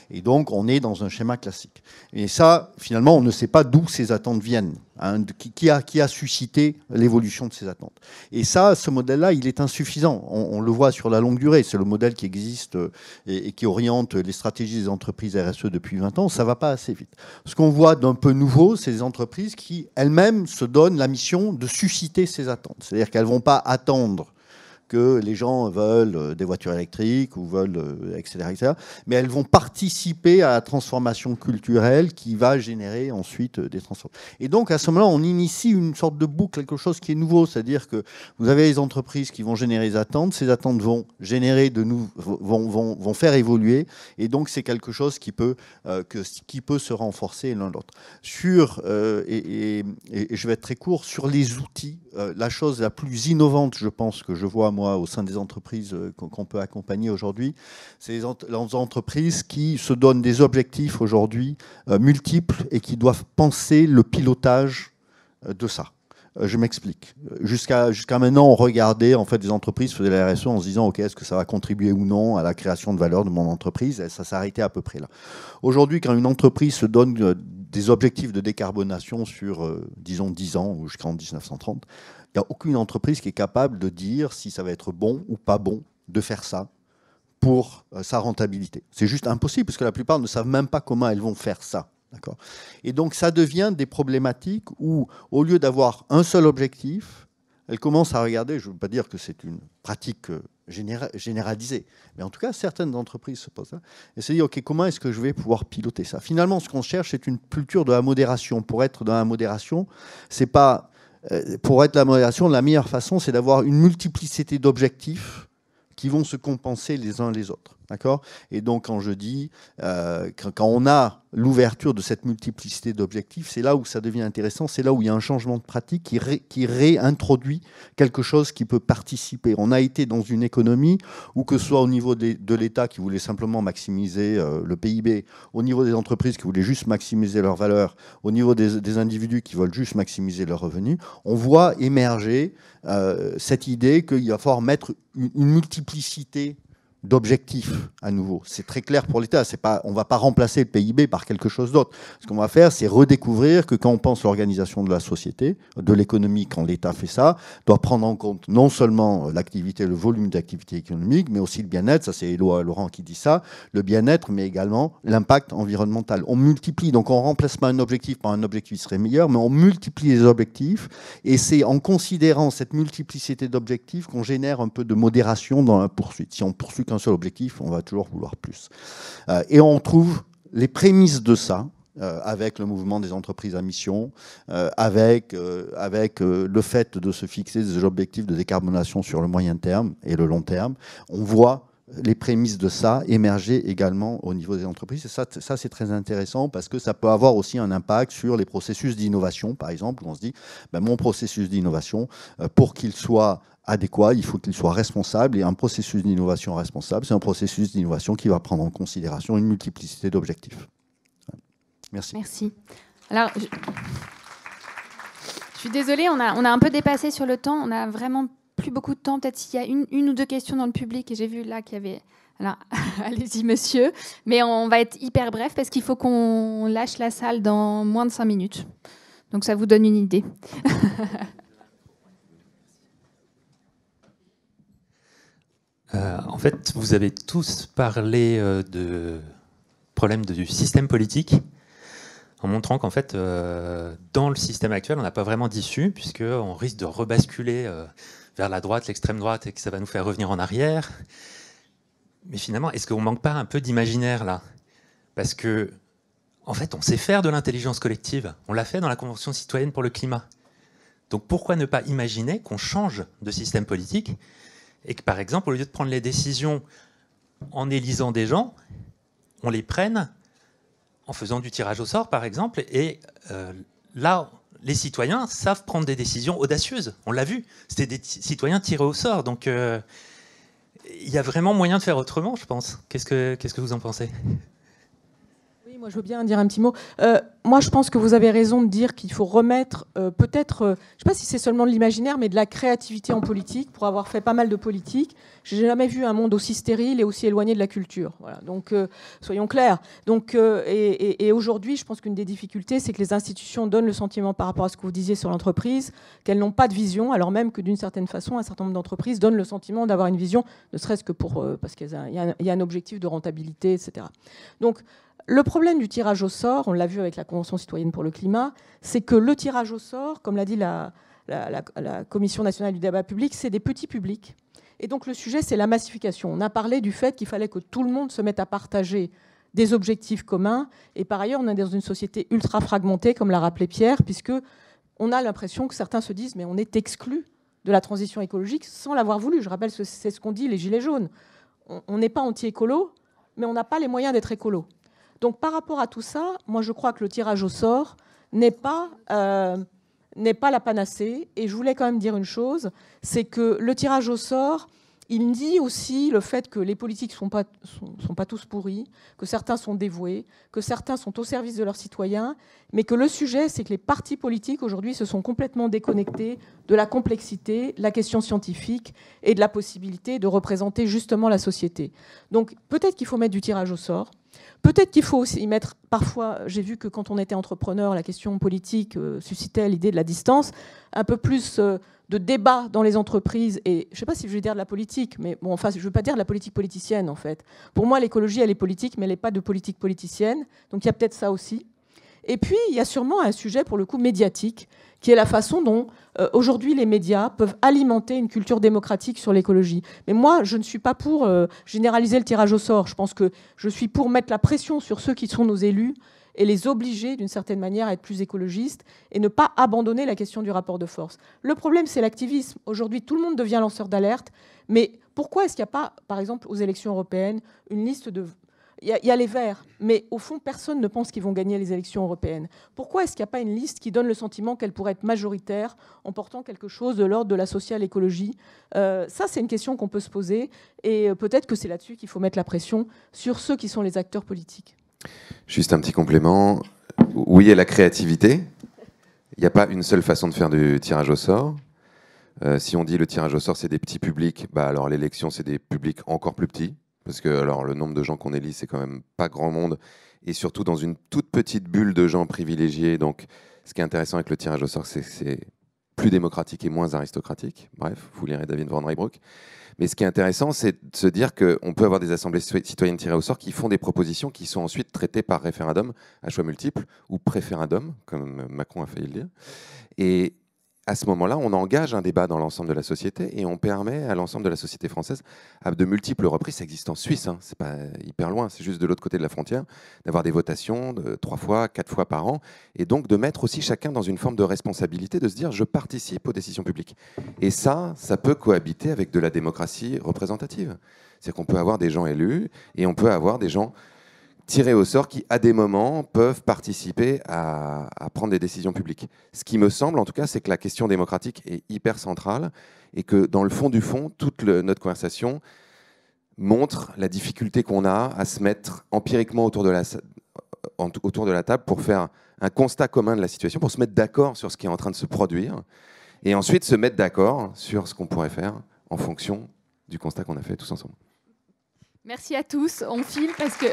Et donc on est dans un schéma classique. Et ça, finalement, on ne sait pas d'où ces attentes viennent. Hein, qui a suscité l'évolution de ces attentes. Et ça, ce modèle-là, il est insuffisant. On le voit sur la longue durée. C'est le modèle qui existe et qui oriente les stratégies des entreprises RSE depuis 20 ans. Ça ne va pas assez vite. Ce qu'on voit d'un peu nouveau, c'est des entreprises qui, elles-mêmes, se donnent la mission de susciter ces attentes. C'est-à-dire qu'elles ne vont pas attendre que les gens veulent des voitures électriques ou veulent, etc., mais elles vont participer à la transformation culturelle qui va générer ensuite des transformations. Et donc, à ce moment-là, on initie une sorte de boucle, quelque chose qui est nouveau, c'est-à-dire que vous avez les entreprises qui vont générer des attentes, ces attentes vont générer vont faire évoluer, et donc c'est quelque chose qui peut se renforcer l'un l'autre. Et je vais être très court, sur les outils, la chose la plus innovante, je pense, que je vois, moi, au sein des entreprises qu'on peut accompagner aujourd'hui, c'est les entreprises qui se donnent des objectifs aujourd'hui multiples et qui doivent penser le pilotage de ça. Je m'explique. Jusqu'à maintenant, on regardait, en fait, des entreprises faisaient la RSE en se disant, OK, est-ce que ça va contribuer ou non à la création de valeur de mon entreprise? Et ça s'arrêtait à peu près là. Aujourd'hui, quand une entreprise se donne des objectifs de décarbonation sur, disons, 10 ans ou jusqu'en 1930, il n'y a aucune entreprise qui est capable de dire si ça va être bon ou pas bon de faire ça pour sa rentabilité. C'est juste impossible, parce que la plupart ne savent même pas comment elles vont faire ça. D'accord ? Et donc, ça devient des problématiques où, au lieu d'avoir un seul objectif, elles commencent à regarder, je ne veux pas dire que c'est une pratique généralisée, mais en tout cas, certaines entreprises se posent ça, et se disent, OK, comment est-ce que je vais pouvoir piloter ça? Finalement, ce qu'on cherche, c'est une culture de la modération. Pour être dans la modération, c'est pas... Pour être la modération, la meilleure façon, c'est d'avoir une multiplicité d'objectifs qui vont se compenser les uns les autres. D'accord ? Et donc, quand je dis, quand on a l'ouverture de cette multiplicité d'objectifs, c'est là où ça devient intéressant, c'est là où il y a un changement de pratique qui réintroduit quelque chose qui peut participer. On a été dans une économie où, que ce soit au niveau de l'État qui voulait simplement maximiser le PIB, au niveau des entreprises qui voulaient juste maximiser leur valeur, au niveau des individus qui veulent juste maximiser leurs revenus, on voit émerger cette idée qu'il va falloir mettre une multiplicité d'objectifs à nouveau. C'est très clair pour l'État. On ne va pas remplacer le PIB par quelque chose d'autre. Ce qu'on va faire, c'est redécouvrir que quand on pense l'organisation de la société, de l'économie, quand l'État fait ça, doit prendre en compte non seulement l'activité, le volume d'activité économique, mais aussi le bien-être. Ça, c'est Éloi Laurent qui dit ça. Le bien-être, mais également l'impact environnemental. On multiplie. Donc, on ne remplace pas un objectif par un objectif qui serait meilleur, mais on multiplie les objectifs. Et c'est en considérant cette multiplicité d'objectifs qu'on génère un peu de modération dans la poursuite. Si on poursuit qu'un seul objectif, on va toujours vouloir plus. Et on trouve les prémices de ça avec le mouvement des entreprises à mission, avec le fait de se fixer des objectifs de décarbonation sur le moyen terme et le long terme. On voit les prémices de ça émerger également au niveau des entreprises. Et ça c'est très intéressant parce que ça peut avoir aussi un impact sur les processus d'innovation, par exemple, où on se dit, mon processus d'innovation, pour qu'il soit adéquat, il faut qu'il soit responsable, et un processus d'innovation responsable, c'est un processus d'innovation qui va prendre en considération une multiplicité d'objectifs. Merci.
Merci. Alors, je suis désolée, on a un peu dépassé sur le temps, on a vraiment plus beaucoup de temps, peut-être s'il y a une ou deux questions dans le public, et j'ai vu là qu'il y avait... Alors, allez-y, monsieur, mais on va être hyper bref, parce qu'il faut qu'on lâche la salle dans moins de 5 minutes. Donc ça vous donne une idée.
En fait, vous avez tous parlé de problèmes du système politique. en montrant qu'en fait, dans le système actuel, on n'a pas vraiment d'issue, puisqu'on risque de rebasculer vers la droite, l'extrême droite, et que ça va nous faire revenir en arrière. Mais finalement, est-ce qu'on ne manque pas un peu d'imaginaire là? Parce que, en fait, on sait faire de l'intelligence collective. On l'a fait dans la Convention citoyenne pour le climat. Donc pourquoi ne pas imaginer qu'on change de système politique et que, par exemple, au lieu de prendre les décisions en élisant des gens, on les prenne en faisant du tirage au sort, par exemple, et là, les citoyens savent prendre des décisions audacieuses. On l'a vu, c'était des citoyens tirés au sort. Donc, il y a vraiment moyen de faire autrement, je pense. Qu'est-ce que vous en pensez ?
Oui, moi, je veux bien dire un petit mot. Moi, je pense que vous avez raison de dire qu'il faut remettre peut-être, je ne sais pas si c'est seulement de l'imaginaire, mais de la créativité en politique, pour avoir fait pas mal de politique. Je n'ai jamais vu un monde aussi stérile et aussi éloigné de la culture. Voilà. Donc, soyons clairs. Donc, et aujourd'hui, je pense qu'une des difficultés, c'est que les institutions donnent le sentiment, par rapport à ce que vous disiez sur l'entreprise, qu'elles n'ont pas de vision, alors même que d'une certaine façon, un certain nombre d'entreprises donnent le sentiment d'avoir une vision, ne serait-ce que parce qu'il y a un objectif de rentabilité, etc. Donc, le problème du tirage au sort, on l'a vu avec la Convention citoyenne pour le climat, c'est que le tirage au sort, comme l'a dit la Commission nationale du débat public, c'est des petits publics. Et donc le sujet, c'est la massification. On a parlé du fait qu'il fallait que tout le monde se mette à partager des objectifs communs. Et par ailleurs, on est dans une société ultra fragmentée, comme l'a rappelé Pierre, puisqu'on a l'impression que certains se disent « mais on est exclus de la transition écologique sans l'avoir voulu ». Je rappelle que c'est ce qu'ont dit les Gilets jaunes. On n'est pas anti-écolo, mais on n'a pas les moyens d'être écolo. Donc par rapport à tout ça, moi je crois que le tirage au sort n'est pas la panacée. Et je voulais quand même dire une chose, c'est que le tirage au sort, il dit aussi le fait que les politiques sont pas tous pourris, que certains sont dévoués, que certains sont au service de leurs citoyens, mais que le sujet, c'est que les partis politiques aujourd'hui se sont complètement déconnectés de la complexité, de la question scientifique et de la possibilité de représenter justement la société. Donc peut-être qu'il faut mettre du tirage au sort. Peut-être qu'il faut aussi y mettre, parfois, j'ai vu que quand on était entrepreneur, la question politique suscitait l'idée de la distance, un peu plus de débat dans les entreprises, et je ne sais pas si je vais dire de la politique, mais bon, enfin, je ne veux pas dire de la politique politicienne, en fait. Pour moi, l'écologie, elle est politique, mais elle n'est pas de politique politicienne, donc il y a peut-être ça aussi. Et puis, il y a sûrement un sujet, pour le coup, médiatique, qui est la façon dont, aujourd'hui, les médias peuvent alimenter une culture démocratique sur l'écologie. Mais moi, je ne suis pas pour généraliser le tirage au sort. Je pense que je suis pour mettre la pression sur ceux qui sont nos élus et les obliger, d'une certaine manière, à être plus écologistes et ne pas abandonner la question du rapport de force. Le problème, c'est l'activisme. Aujourd'hui, tout le monde devient lanceur d'alerte. Mais pourquoi est-ce qu'il n'y a pas, par exemple, aux élections européennes, une liste de... Il y a les Verts, mais au fond, personne ne pense qu'ils vont gagner les élections européennes. Pourquoi est-ce qu'il n'y a pas une liste qui donne le sentiment qu'elle pourrait être majoritaire en portant quelque chose de l'ordre de la social-écologie ? Ça, c'est une question qu'on peut se poser, et peut-être que c'est là-dessus qu'il faut mettre la pression sur ceux qui sont les acteurs politiques.
Juste un petit complément. Oui, il y a la créativité. Il n'y a pas une seule façon de faire du tirage au sort. Si on dit le tirage au sort, c'est des petits publics, bah alors l'élection, c'est des publics encore plus petits. Parce que alors, le nombre de gens qu'on élit, c'est quand même pas grand monde. Et surtout dans une toute petite bulle de gens privilégiés. Donc, ce qui est intéressant avec le tirage au sort, c'est que c'est plus démocratique et moins aristocratique. Bref, vous lirez David Van Rijbroek. Mais ce qui est intéressant, c'est de se dire qu'on peut avoir des assemblées citoyennes tirées au sort qui font des propositions qui sont ensuite traitées par référendum à choix multiples ou préférendum, comme Macron a failli le dire. Et à ce moment-là, on engage un débat dans l'ensemble de la société et on permet à l'ensemble de la société française, à de multiples reprises, ça existe en Suisse, hein, c'est pas hyper loin, c'est juste de l'autre côté de la frontière, d'avoir des votations de 3 fois, 4 fois par an, et donc de mettre aussi chacun dans une forme de responsabilité, de se dire je participe aux décisions publiques. Et ça peut cohabiter avec de la démocratie représentative. C'est qu'on peut avoir des gens élus et on peut avoir des gens tirés au sort qui, à des moments, peuvent participer à prendre des décisions publiques. Ce qui me semble, en tout cas, c'est que la question démocratique est hyper centrale et que, dans le fond du fond, toute notre conversation montre la difficulté qu'on a à se mettre empiriquement autour de la table pour faire un constat commun de la situation, pour se mettre d'accord sur ce qui est en train de se produire et ensuite se mettre d'accord sur ce qu'on pourrait faire en fonction du constat qu'on a fait tous ensemble.
Merci à tous. On file parce que...